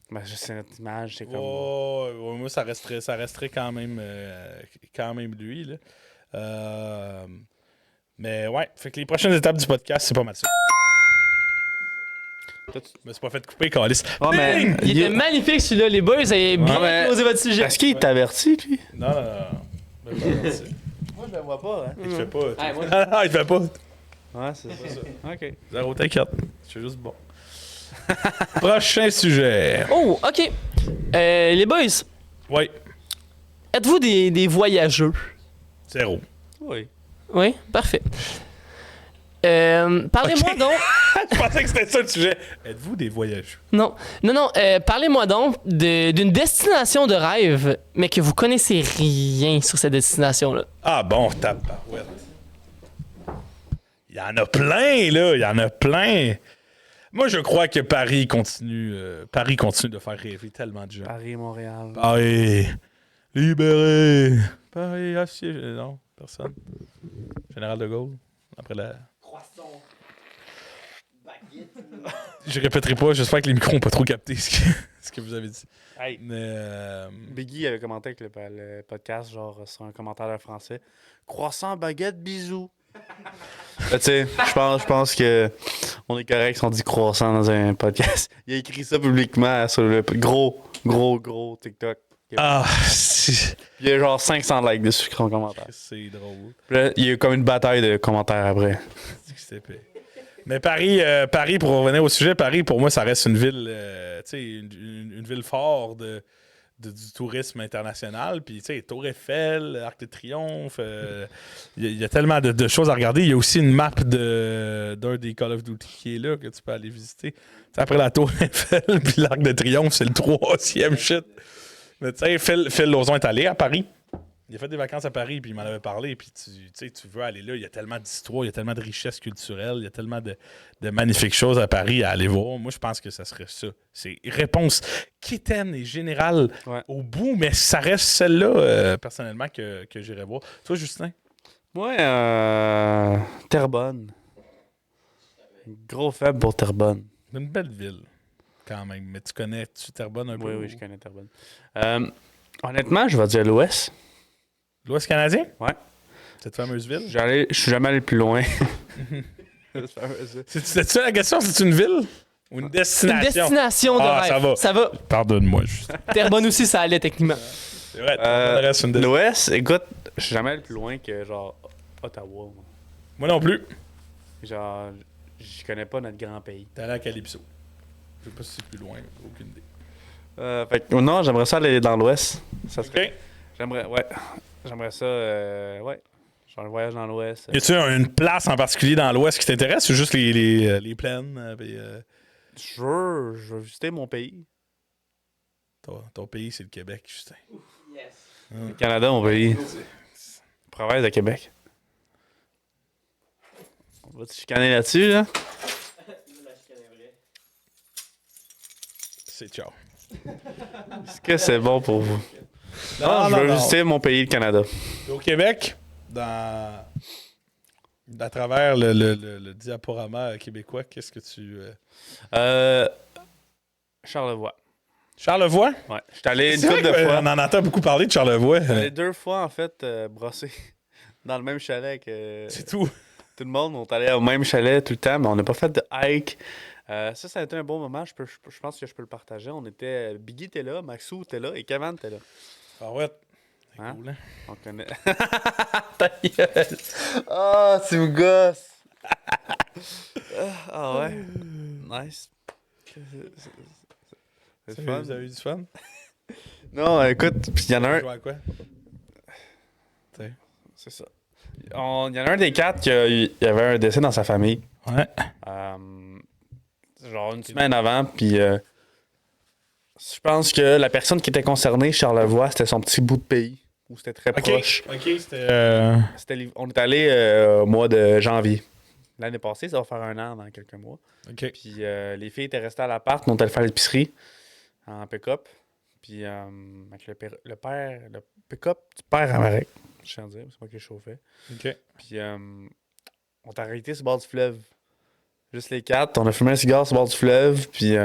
S1: Mais c'est notre image, c'est comme.
S2: Ouais, moi, ça resterait quand même lui. Là. Mais ouais, fait que les prochaines étapes du podcast, c'est pas mal ça. Je me suis pas fait couper, Calis.
S1: Ouais, mais.
S3: Il était magnifique celui-là, les boys. Vous avez bien
S1: mais-
S3: posé votre sujet.
S1: Est-ce qu'il t'avertit, lui?
S2: Non. Mais pas ça.
S1: Moi, je le vois pas, hein.
S2: Il te fait pas.
S3: Ouais, moi-
S2: Non, il te fait pas.
S1: Ouais, c'est ça. OK.
S2: Zéro, t'inquiète. Je suis juste bon. Prochain sujet.
S3: Oh, OK. Les boys,
S2: Oui.
S3: êtes-vous des voyageux?
S2: Zéro.
S1: Oui.
S3: Oui, parfait. Parlez-moi
S2: Ok.
S3: donc.
S2: Je pensais que c'était ça le sujet. Êtes-vous des voyageurs?
S3: Non. Parlez-moi donc d'une destination de rêve, mais que vous connaissez rien sur cette destination-là.
S2: Ah bon, tabarouette. Il y en a plein, là. Il y en a plein. Moi, je crois que Paris continue de faire rêver tellement de gens.
S1: Paris, Montréal.
S2: Paris, libéré. Paris, assiégé. Non, personne. Général de Gaulle, après la...
S4: Croissant. Baguette.
S2: Je répéterai pas, j'espère que les micros n'ont pas trop capté ce que vous avez dit.
S1: Hey.
S2: Mais...
S1: Biggie avait commenté avec le podcast, genre sur un commentaire en français. Croissant, baguette, bisous. Tu sais, je pense que on est correct si on dit croissant dans un podcast. Il a écrit ça publiquement sur le gros TikTok.
S2: Ah, c'est
S1: Il y a genre 500 likes dessus son commentaire.
S2: drôle.
S1: Puis là, il y a eu comme une bataille de commentaires après.
S2: C'est épais. Mais Paris, pour revenir au sujet, Paris, pour moi, ça reste une ville, tu sais, une ville forte du tourisme international. Puis, tu sais, Tour Eiffel, Arc de Triomphe, il y a tellement de choses à regarder. Il y a aussi une map d'un des Call of Duty qui est là, que tu peux aller visiter. Tu sais, après la Tour Eiffel, puis l'Arc de Triomphe, c'est le 3e shit. Mais tu sais, Phil Lauzon est allé à Paris. Il a fait des vacances à Paris, puis il m'en avait parlé. Puis tu veux aller là, il y a tellement d'histoires, il y a tellement de richesses culturelles, il y a tellement de magnifiques choses à Paris à aller voir. Moi, je pense que ça serait ça. C'est réponse quétaine et générale au bout, mais ça reste celle-là, personnellement, que j'irais voir. Toi, Justin?
S1: Moi, Terrebonne. Gros faible pour Terrebonne.
S2: C'est une belle ville, quand même. Mais tu connais-tu Terrebonne un peu?
S1: Oui, je connais Terrebonne. Honnêtement, je vais dire l'Ouest.
S2: L'Ouest canadien?
S1: Ouais.
S2: Cette fameuse ville?
S1: Je suis jamais allé plus loin.
S2: C'est ça la question? C'est une ville? Ou une destination?
S3: Une destination de
S2: Ah,
S3: rêve.
S2: ça va. Pardonne-moi, Justin.
S3: Terrebonne aussi, ça allait techniquement.
S2: C'est vrai, Terrebonne reste une destination.
S1: L'Ouest, écoute, je suis jamais allé plus loin que genre Ottawa. Moi.
S2: Moi non plus.
S1: Genre, je connais pas notre grand pays.
S2: T'es allé à Calypso. Je sais pas si c'est plus loin, aucune idée.
S1: Fait que, non, j'aimerais ça aller dans l'Ouest. Ça serait-
S2: OK.
S1: J'aimerais ça, genre un voyage dans l'Ouest.
S2: Y a-tu une place en particulier dans l'Ouest qui t'intéresse ou juste les plaines?
S1: Je veux visiter mon pays.
S2: Ton pays, c'est le Québec, Justin.
S4: Yes.
S1: Le Canada, mon pays. Province de Québec. On va te chicaner là-dessus, là?
S4: La chicane est vraie.
S2: C'est ciao.
S1: Est-ce que c'est bon pour vous? Non, je veux visiter mon pays, le Canada.
S2: Au Québec, à travers le diaporama québécois, qu'est-ce que tu...
S1: Charlevoix.
S2: Charlevoix?
S1: Ouais. J'étais allé une
S2: C'est
S1: couple
S2: vrai
S1: de fois.
S2: qu'on en entend beaucoup parler de Charlevoix.
S1: J'étais allé 2 fois, en fait, brosser dans le même chalet que
S2: C'est tout.
S1: tout le monde. On est allé au même chalet tout le temps, mais on n'a pas fait de hike. Ça a été un bon moment. Je pense que je peux le partager. On était... Biggie était là, Maxou était là et Kevin était là.
S2: Ah ouais. C'est
S1: Hein?
S2: cool, hein?
S1: On connaît... Ta gueule! Ah, tu me gosses! Ah ouais. Nice. C'est fun.
S2: Vous avez eu du fun?
S1: Non, écoute, puis il y en a un...
S2: Jouer à quoi?
S1: C'est ça. Il y en a un des 4 qui il y avait un décès dans sa famille.
S2: Ouais.
S1: Genre une semaine avant, puis je pense que la personne qui était concernée, Charlevoix, c'était son petit bout de pays, où c'était très proche.
S2: OK, c'était...
S1: On est allé au mois de janvier. L'année passée, ça va faire 1 an dans quelques mois.
S2: OK.
S1: Puis les filles étaient restées à l'appart, on est allé faire l'épicerie en pick-up. Puis avec le pick-up du père à Marek, je tiens à dire, c'est moi qui l'ai chauffé.
S2: OK.
S1: Puis on t'a arrêté sur le bord du fleuve. Juste les 4. On a fumé un cigare sur le bord du fleuve. Puis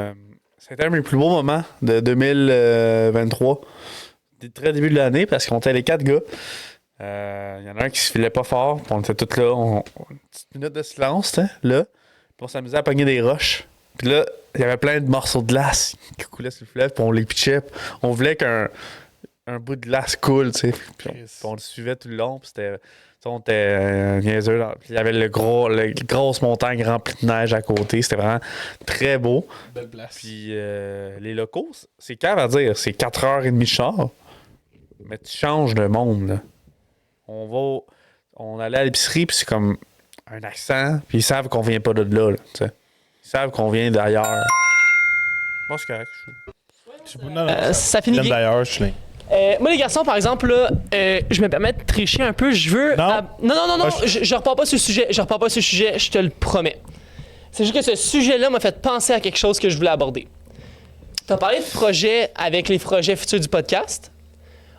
S1: c'était un de mes plus beaux moments de 2023. Des très début de l'année parce qu'on était les 4 gars. Il y en a un qui se filait pas fort. Puis on était tous là. Une petite minute de silence, tu sais, là. Puis on s'amusait à pogner des roches. Puis là, il y avait plein de morceaux de glace qui coulaient sur le fleuve. Puis on les pitchait. On voulait qu'un bout de glace coule, tu sais. Puis on le suivait tout le long. Puis c'était... On était niaiseux. Il y avait les grosses montagnes remplies de neige à côté. C'était vraiment très beau.
S2: Belle place.
S1: Puis les locaux, c'est cave à dire. C'est 4h30 de char. Mais tu changes de monde, là. On allait à l'épicerie, puis c'est comme un accent. Puis ils savent qu'on vient pas de là, tu sais. Ils savent qu'on vient d'ailleurs. Bon, c'est correct.
S3: Ça finit bien.
S2: D'ailleurs, je suis
S3: Moi, les garçons, par exemple, là, je me permets de tricher un peu. Je veux.
S2: Non.
S3: Non. Je repars pas sur ce sujet. Je te le promets. C'est juste que ce sujet-là m'a fait penser à quelque chose que je voulais aborder. Tu as parlé de projet avec les projets futurs du podcast.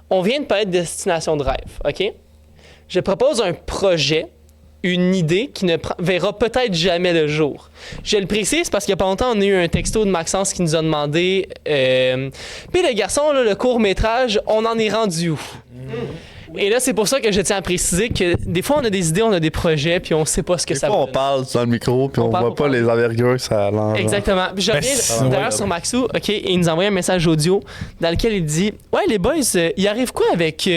S3: On vient de parler de destination de rêve, OK? Je propose un projet, une idée qui ne verra peut-être jamais le jour. Je le précise parce qu'il n'y a pas longtemps, on a eu un texto de Maxence qui nous a demandé puis les garçons, là, le court-métrage, on en est rendu où? Et là, c'est pour ça que je tiens à préciser que des fois, on a des idées, on a des projets, puis on sait pas ce que ça va
S1: on
S3: donner.
S1: parle dans le micro, puis on voit pas les envergures que ça lance.
S3: Exactement. Puis je reviens d'ailleurs sur Maxou, OK, et il nous a envoyé un message audio dans lequel il dit « Ouais, les boys, il arrive quoi avec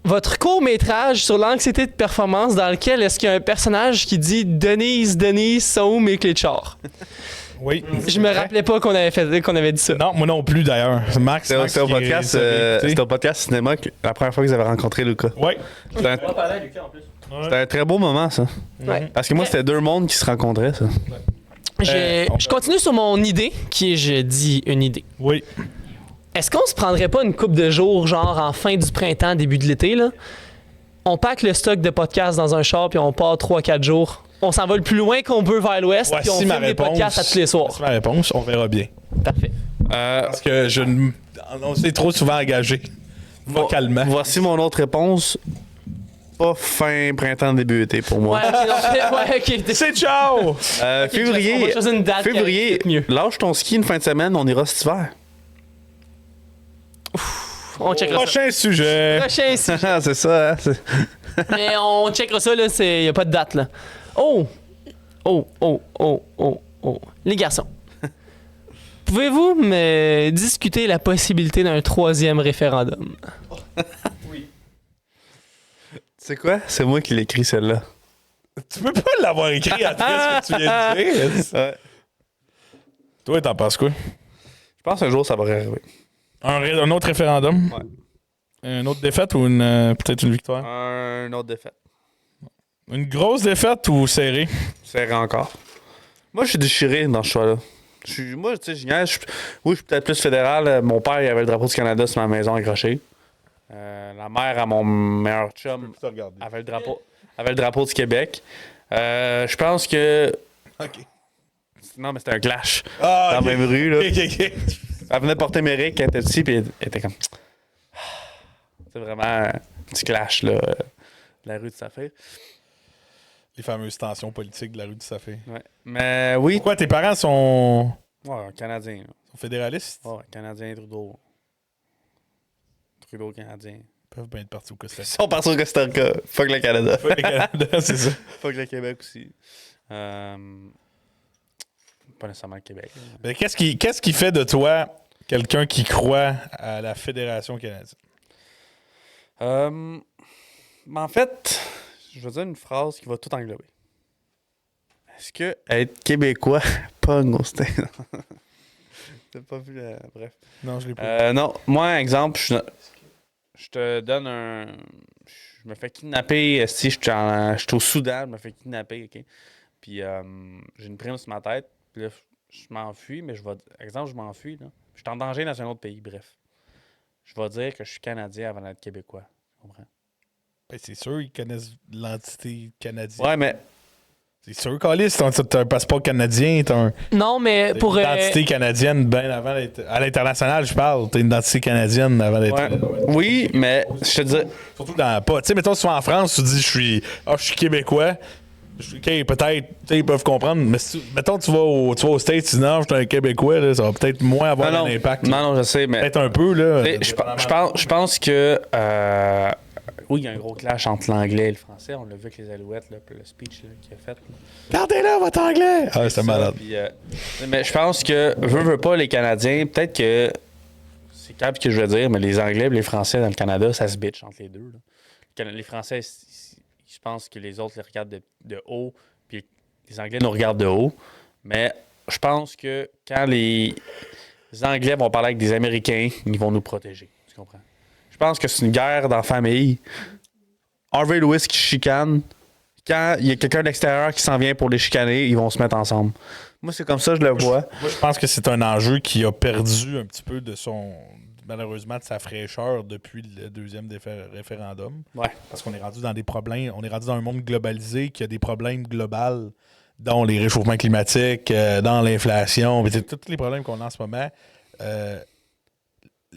S3: votre court-métrage sur l'anxiété de performance dans lequel est-ce qu'il y a un personnage qui dit « Denise, sont où mes clés de char? »
S2: Oui.
S3: Je me rappelais pas qu'on avait dit ça.
S2: Non, moi non plus d'ailleurs. Max,
S1: C'était au podcast, c'était au podcast cinéma la première fois que vous avez rencontré Lucas.
S2: Oui.
S4: On va parler à Lucas en plus.
S1: C'était un très beau moment, ça.
S3: Ouais.
S1: Parce que moi, c'était 2 mondes qui se rencontraient, ça.
S3: Je continue sur mon idée, qui est, je dis, une idée.
S2: Oui.
S3: Est-ce qu'on se prendrait pas une couple de jours, genre en fin du printemps, début de l'été, là? On pack le stock de podcasts dans un char, puis on part 3-4 jours. On s'en va le plus loin qu'on peut vers l'ouest, puis on
S2: Voici
S3: filme
S2: ma
S3: des
S2: réponse.
S3: podcasts à tous les soirs.
S2: Voici ma réponse, on verra bien.
S3: Parfait.
S2: Parce que on s'est trop souvent engagé. Vocalement.
S1: Voici mon autre réponse. Pas fin printemps, début été pour moi.
S3: Ouais, ok, non, ouais, ok.
S2: C'est ciao!
S3: On va
S1: Février,
S3: choisir une date
S1: février,
S3: qui est mieux.
S1: lâche ton ski une fin de semaine, on ira cet hiver.
S3: On checkera ça.
S2: Prochain sujet.
S3: Prochain sujet.
S1: C'est ça, hein?
S3: Mais on checkera ça, là, il n'y a pas de date, là. Oh! Les garçons. Pouvez-vous me discuter la possibilité d'un 3e référendum?
S1: C'est quoi? C'est moi qui l'ai écrit celle-là.
S2: Tu peux pas l'avoir écrit après ce que tu viens de dire.
S1: Ouais.
S2: Toi, t'en penses quoi?
S1: Je pense qu'un jour ça va arriver.
S2: Un autre référendum?
S1: Ouais.
S2: Une autre défaite ou peut-être une victoire?
S1: Un autre défaite.
S2: Une grosse défaite ou serrée?
S1: Serré encore. Moi, je suis déchiré dans ce choix-là. Moi, tu sais, je niaise. Oui, je suis peut-être plus fédéral. Mon père, il avait le drapeau du Canada sur ma maison accroché. La mère à mon meilleur chum avait le drapeau du Québec. Je pense que...
S2: OK.
S1: Non, mais c'était un clash.
S2: Ah,
S1: dans la même rue, là.
S2: OK.
S1: Elle venait porter Méric quand elle était ici, puis elle était comme... C'est vraiment un petit clash, là. La rue de Saphir.
S2: Les fameuses tensions politiques de la rue du Saphir.
S1: Ouais. Mais oui.
S2: Pourquoi tes parents sont...
S1: Ouais, Canadien.
S2: Ils sont fédéralistes.
S1: Ouais, Canadien, Trudeau. Trudeau, Canadien.
S2: Ils peuvent bien être partis au Costa
S1: Ils
S2: Rica.
S1: sont partis au Costa Rica. Fuck le Canada.
S2: Le Canada, c'est ça.
S1: Fuck le Québec aussi. Pas nécessairement le Québec.
S2: Mais qu'est-ce qui fait de toi quelqu'un qui croit à la Fédération canadienne?
S1: En fait, je vais dire une phrase qui va tout englober. Est-ce que être québécois pogne au stade? T'as pas vu bref.
S2: Non, je l'ai pas.
S1: Non, moi, exemple, je te donne un. Je me fais kidnapper. Si je suis au Soudan, je me fais kidnapper, OK? Puis j'ai une prime sur ma tête. Puis là, je m'enfuis, mais exemple, je m'enfuis, là. Je suis en danger dans un autre pays, bref. Je vais dire que je suis Canadien avant d'être Québécois. Tu comprends?
S2: Ben, c'est sûr, ils connaissent l'entité canadienne.
S1: Ouais, mais.
S2: C'est sûr, Calis, t'as un passeport canadien, t'as
S3: Non, mais pour.
S2: une identité canadienne bien avant d'être. À l'international, je parle. T'as une identité canadienne avant d'être.
S1: Ouais. Oui, mais je te dis.
S2: Surtout dans pas. Tu sais, mettons, si tu vas en France, tu dis je suis québécois. OK, peut-être, tu sais, ils peuvent comprendre. Mais si mettons, tu vas aux States, tu dis non, je suis un Québécois, là, ça va peut-être moins avoir
S1: Non,
S2: un impact.
S1: non, je sais, mais.
S2: Peut-être un peu, là.
S1: Je pense que. Oui, il y a un gros clash entre l'anglais et le français. On l'a vu avec les Alouettes, là, le speech qu'il a fait. Là.
S2: Gardez-là, votre anglais! Ah, c'est malade.
S1: Puis, mais je pense que, veut pas, les Canadiens, peut-être que. C'est calme ce que je veux dire, mais les Anglais et les Français dans le Canada, ça se bitch entre les deux. Là. Les Français, je pense que les autres les regardent de haut, puis les Anglais nous regardent de haut. Mais je pense que quand les Anglais vont parler avec des Américains, ils vont nous protéger. Tu comprends? Je pense que c'est une guerre dans la famille. Harvey Lewis qui chicane. Quand il y a quelqu'un d'extérieur qui s'en vient pour les chicaner, ils vont se mettre ensemble. Moi, c'est comme ça que je le vois.
S2: Moi, je pense que c'est un enjeu qui a perdu un petit peu malheureusement, de sa fraîcheur depuis le deuxième référendum.
S1: Ouais.
S2: Parce qu'on est rendu dans des problèmes. On est rendu dans un monde globalisé qui a des problèmes globaux, dont les réchauffements climatiques, dans l'inflation, tous les problèmes qu'on a en ce moment.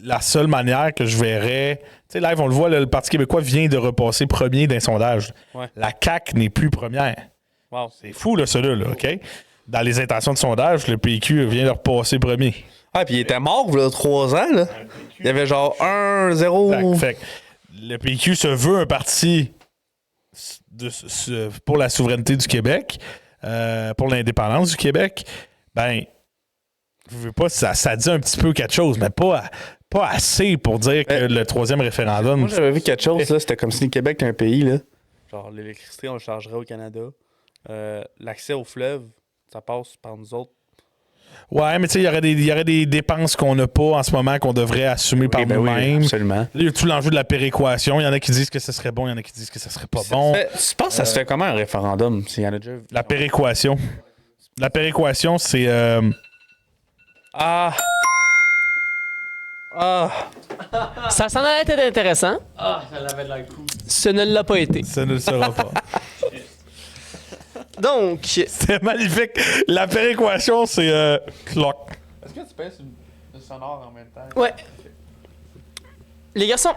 S2: La seule manière que je verrais... Tu sais, live, on le voit, le Parti québécois vient de repasser premier d'un sondage.
S1: Ouais.
S2: La CAQ n'est plus première.
S1: Wow.
S2: C'est fou, là, celui-là, là, OK? Dans les intentions de sondage, le PQ vient de repasser premier.
S1: Ah, puis il était mort, il y a 3 ans, là. Il y avait genre 1-0.
S2: Fait que le PQ se veut un parti pour la souveraineté du Québec, pour l'indépendance du Québec. Ben, je veux pas, ça dit un petit peu quelque chose, mais pas assez pour dire que le troisième référendum...
S1: Moi, j'avais vu quelque chose, là. C'était comme si le Québec était un pays, là. Genre, l'électricité, on le chargerait au Canada. L'accès au fleuve, ça passe par nous autres.
S2: Ouais, mais tu sais, il y aurait des dépenses qu'on n'a pas en ce moment qu'on devrait assumer par nous-mêmes.
S1: Oui, absolument.
S2: Là, il y a tout l'enjeu de la péréquation. Il y en a qui disent que ce serait bon, il y en a qui disent que ce serait pas bon.
S1: Tu penses que ça se fait comment un référendum? S'il y en a déjà...
S2: La péréquation. La péréquation, c'est...
S1: Ah!
S3: Ça s'en a été intéressant.
S4: Ah, ça l'avait de la cool.
S3: Ce ne l'a pas été.
S2: Ça ne le sera pas.
S3: Donc,
S2: C'est magnifique. La péréquation, c'est... clock.
S1: Est-ce que tu pèses une sonore en même temps?
S3: ouais. Les garçons,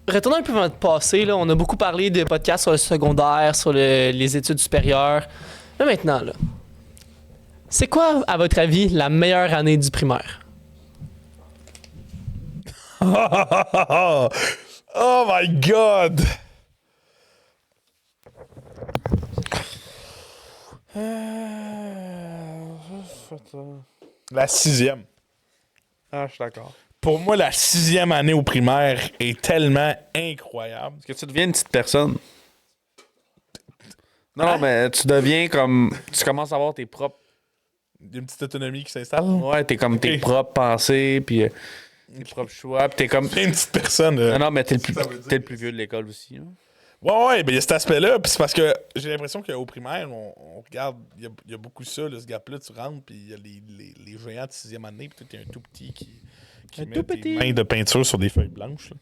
S3: retournons un peu dans notre passé. Là. On a beaucoup parlé de podcasts sur le secondaire, sur les études supérieures. Mais maintenant, là, c'est quoi, à votre avis, la meilleure année du primaire?
S2: Oh my God! La 6e.
S1: Ah, je suis d'accord.
S2: Pour moi, la 6e année au primaire est tellement incroyable.
S1: Est-ce que tu deviens une petite personne? Non, mais tu deviens comme... Tu commences à avoir tes propres...
S2: Il y a une petite autonomie qui s'installe.
S1: Ouais, t'es comme tes propres pensées, puis tes propres choix, puis t'es comme...
S2: T'es une petite personne.
S1: Non, mais t'es le plus vieux de l'école aussi. Là.
S2: Ouais, ben il y a cet aspect-là. Puis c'est parce que j'ai l'impression qu'au primaire, on regarde, il y a beaucoup ça, là, ce gap-là, tu rentres, puis il y a les géants de 6e année, puis toi, t'es un tout petit qui met des mains de peinture sur des feuilles blanches.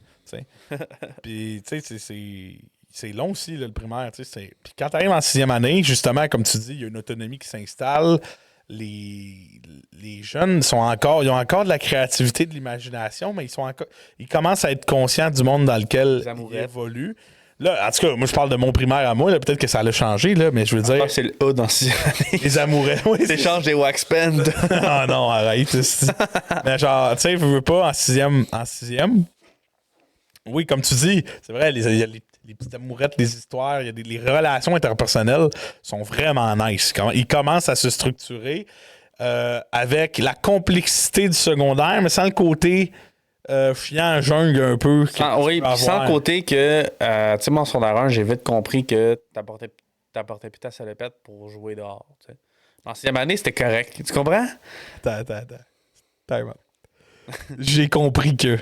S2: Puis, tu sais, c'est long aussi, là, le primaire. Puis quand tu arrives en 6e année, justement, comme tu dis, il y a une autonomie qui s'installe. Les jeunes ils ont encore de la créativité, de l'imagination, mais ils commencent à être conscients du monde dans lequel ils évoluent. Là, en tout cas, moi, je parle de mon primaire à moi. Là, peut-être que ça allait changer, là, mais je veux dire...
S1: Ah, c'est le A dans 6 années.
S2: Les amoureux. Oui,
S1: T'échanges des wax pens.
S2: Ah non, arrête. Mais genre, tu sais, veux pas, en sixième... Oui, comme tu dis, c'est vrai, il y a les petites amourettes, les histoires, il y a les relations interpersonnelles sont vraiment nice. Ils commencent à se structurer avec la complexité du secondaire, mais sans le côté chiant jungle un peu.
S1: Oui, puis sans le côté que, tu sais, mon secondaire 1, j'ai vite compris que t'apportais plus ta salopette pour jouer dehors. T'sais. En 6e année, c'était correct. Tu comprends?
S2: Attends. J'ai compris que.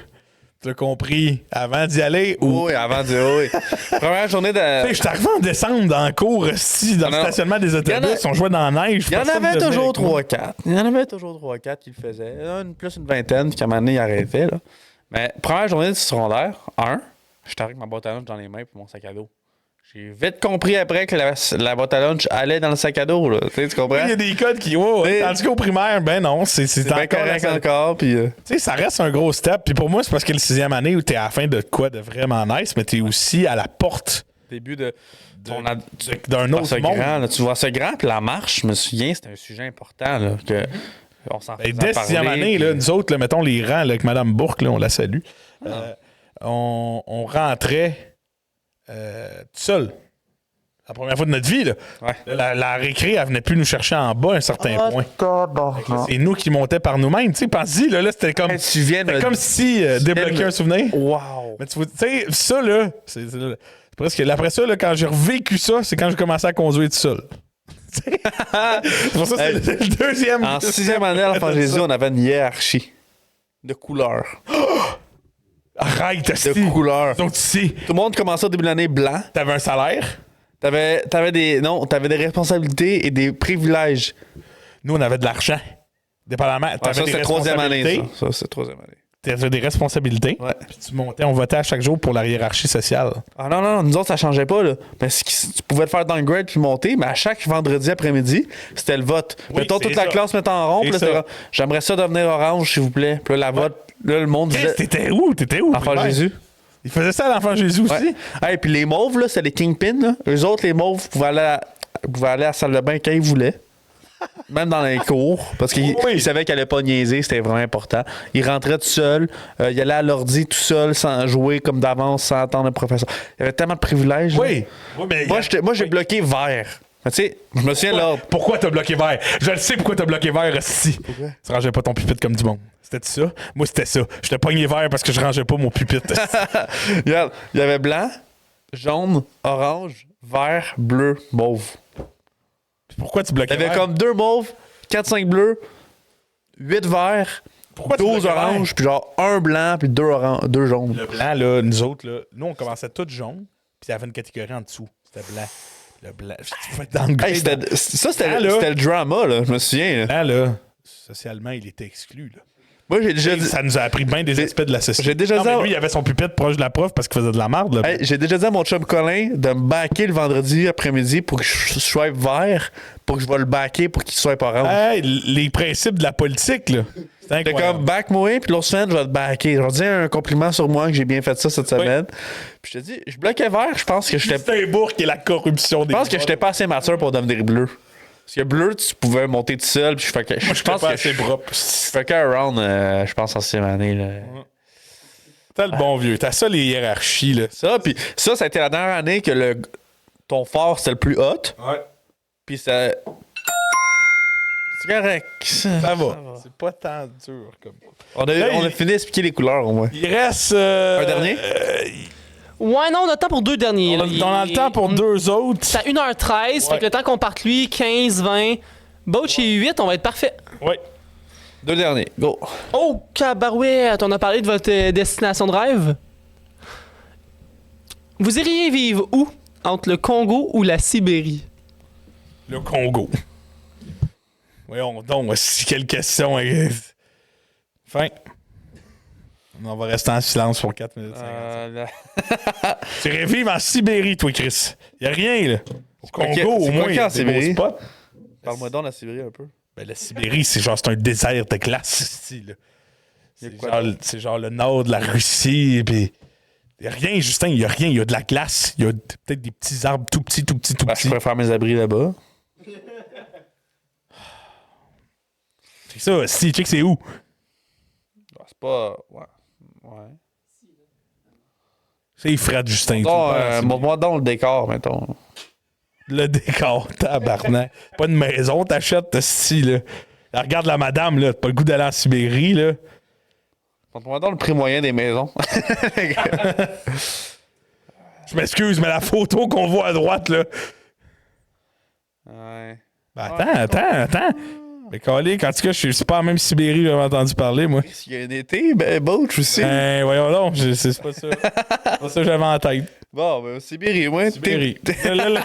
S2: Tu as compris avant d'y aller ou.
S1: Oui, avant d'y aller. Première journée de.
S2: Tu sais, je suis arrivé en décembre dans le cours, dans le stationnement des autobus, on jouait dans la neige.
S1: Il y en avait toujours 3-4. Il y en avait toujours 3-4 qui le faisaient. Plus une vingtaine, puis qu'à un moment donné, ils arrêtaient. Là. Mais première journée de secondaire, j'étais avec ma boîte à lunch dans les mains puis mon sac à dos. J'ai vite compris après que la boîte à lunch allait dans le sac à dos. Là. Tu comprends?
S2: Il y a des codes qui. Tandis qu'au primaire, ben non, c'est
S1: bien correct encore. Puis,
S2: tu sais, ça reste un gros step. Puis pour moi, c'est parce que le 6e année où t'es à la fin de quoi de vraiment nice, mais t'es aussi à la porte.
S1: Début
S2: d'un
S1: autre monde. Grand, là, tu vois ce grand, puis la marche, je me souviens, c'était un sujet important. Là, que on s'en
S2: dès 6e année, là, nous autres, là, mettons les rangs là, avec Mme Bourque, là, on la salue. On rentrait tout seul. La première fois de notre vie, là.
S1: Ouais.
S2: La récré, elle venait plus nous chercher en bas à un certain point. C'est nous qui montions par nous-mêmes. Tu sais, pense-y, là, c'était comme. C'était comme si débloquer un souvenir.
S1: Wow!
S2: Mais tu sais, ça, là, c'est presque. Après ça, là, quand j'ai revécu ça, c'est quand j'ai commencé à conduire tout seul. C'est pour ça que c'est le deuxième.
S1: En 6e année, à l'enfant Jésus, on avait une hiérarchie de couleurs.
S2: Arrête,
S1: de couleurs.
S2: Donc, tu sais.
S1: Tout le monde commençait au début de l'année blanc.
S2: T'avais un salaire.
S1: T'avais des responsabilités et des privilèges.
S2: Nous, on avait de l'argent. Dépendamment.
S1: Ça, c'était 3e année. Ça, c'est 3e année.
S2: T'avais des responsabilités.
S1: Ouais.
S2: Puis tu montais, on votait à chaque jour pour la hiérarchie sociale.
S1: Ah non, nous autres, ça changeait pas. Là. Mais tu pouvais te faire downgrade puis monter, mais à chaque vendredi après-midi, c'était le vote.
S2: Oui,
S1: mettons toute la classe mettant en rond. J'aimerais ça devenir orange, s'il vous plaît. Puis là, le monde disait.
S2: T'étais où?
S1: Enfant Jésus.
S2: Il faisait ça à l'enfant Jésus aussi?
S1: Ouais. Et puis les mauves, là, c'était les kingpins. Là. Eux autres, les mauves, pouvaient aller à la salle de bain quand ils voulaient. Même dans les cours. Parce qu'ils savaient qu'ils n'allaient pas niaiser, c'était vraiment important. Ils rentraient tout seuls. Ils allaient à l'ordi tout seul, sans jouer comme d'avance, sans attendre le professeur. Il y avait tellement de privilèges.
S2: Oui. Mais
S1: moi, j'ai bloqué vert. Tu sais, je me souviens l'ordre.
S2: Pourquoi t'as bloqué vert? Je le sais pourquoi t'as bloqué vert, si. Tu rangeais pas ton pupitre comme du monde. C'était ça? Moi, c'était ça. Je t'ai pogné vert parce que je rangeais pas mon pupitre.
S1: Regarde, il y avait blanc, jaune, orange, vert, bleu, mauve.
S2: Pourquoi tu bloquais vert?
S1: T'avais comme 2 mauves, 4-5 bleus, 8 verts, 12 oranges, puis genre 1 blanc, puis 2 jaunes.
S2: Le blanc, là, nous autres, là, nous, on commençait tout jaune, puis il y avait une catégorie en dessous. C'était blanc. Le blanc. Tu pouvais être dans le
S1: c'était le drama, là, je me souviens.
S2: Là, socialement, il était exclu, là.
S1: Moi, j'ai déjà dit...
S2: Ça nous a appris bien des aspects de la société.
S1: J'ai déjà dit...
S2: mais lui, il avait son pupitre proche de la prof parce qu'il faisait de la merde. Là.
S1: J'ai déjà dit à mon chum Colin de me backer le vendredi après-midi pour que je swipe vert, pour que je vais le backer pour qu'il swipe orange.
S2: Les principes de la politique, là.
S1: C'est comme back-moi, puis l'autre semaine, je vais te backer. Je vais te dire un compliment sur moi que j'ai bien fait ça cette semaine. Puis je te dis, je bloquais vert, je pense que j'étais...
S2: C'est un bourg qui est la corruption des...
S1: Je pense que j'étais pas assez mature pour devenir bleu. Parce que bleu, tu pouvais monter tout seul. Puis je pense que
S2: assez propre.
S1: Je fais qu'un round, je pense, en 6e année. Là.
S2: T'as le bon vieux. T'as ça, les hiérarchies. Là.
S1: Ça a été la dernière année que ton fort, c'était le plus hot.
S2: Ouais.
S1: Puis ça... C'est correct.
S2: Ça va. C'est pas tant dur comme...
S1: On a fini d'expliquer les couleurs, au moins.
S2: Il reste...
S1: un dernier?
S3: Ouais, non, on a le temps pour 2 derniers.
S2: On a le temps pour 2 autres.
S3: C'est à 1h13, fait que le temps qu'on parte lui, 15, 20. Boach et 8, on va être parfait.
S2: Oui.
S1: 2 derniers, go.
S3: Oh, cabarouette, on a parlé de votre destination de rêve. Vous iriez vivre où? Entre le Congo ou la Sibérie?
S2: Le Congo. Voyons donc, quelle question. Fin. On va rester en silence pour 4 minutes. Tu irais vivre en Sibérie, toi, Chris. Y a rien, là. Au Congo, au moins, il y a des beaux spots.
S1: Parle-moi donc de la Sibérie un peu.
S2: Ben, la Sibérie, c'est un désert de glace ici, là. C'est genre le nord de la Russie, puis Il n'y a rien, Justin, il n'y a rien. Il y a de la glace. Il y a peut-être des petits arbres tout petits.
S1: Je pourrais faire mes abris là-bas.
S2: C'est ça, si, check, c'est où?
S1: C'est pas. Ouais.
S2: C'est Fred, Justin.
S1: Montre-moi donc le décor, mettons.
S2: Le décor, tabarnak. Pas une maison, t'achètes, t'as style, là. Alors, regarde la madame, là. T'as pas le goût d'aller en Sibérie, là.
S1: Montre-moi donc le prix moyen des maisons.
S2: Je m'excuse, mais la photo qu'on voit à droite, là.
S1: Ouais.
S2: Ben, attends. Mais calé, quand tu sais, c'est pas la même Sibérie que j'avais entendu parler, moi.
S1: S'il y a un été, ben, Bouch aussi.
S2: Ben, voyons donc, c'est pas ça. C'est pas ça que j'avais en tête.
S1: Bon, ben, Sibérie, moi.
S2: Sibérie. Là,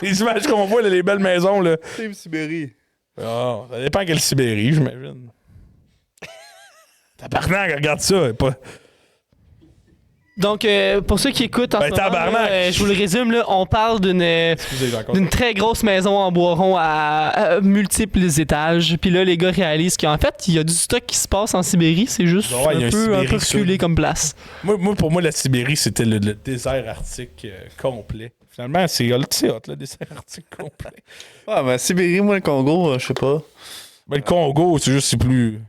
S2: les images qu'on voit, là, les belles maisons, là.
S1: Team Sibérie.
S2: Oh, ça dépend quelle Sibérie, j'imagine. Tabarnak, regarde ça. Pas...
S3: Donc, pour ceux qui écoutent en ce moment,
S2: tabarnak!
S3: là, je vous le résume, là, on parle
S2: Excusez, j'ai encore...
S3: d'une très grosse maison en bois rond à multiples étages. Puis là, les gars réalisent qu'en fait, il y a du stock qui se passe en Sibérie. C'est juste
S2: Ouais, il y a
S3: un peu
S2: Sibérie
S3: reculé
S2: sud.
S3: comme place.
S2: Pour moi, la Sibérie, c'était le désert arctique complet. Finalement, c'est hot, le désert arctique complet.
S1: Ouais, ben, Sibérie, moi, le Congo, je sais pas.
S2: Ben, le Congo, c'est juste, c'est plus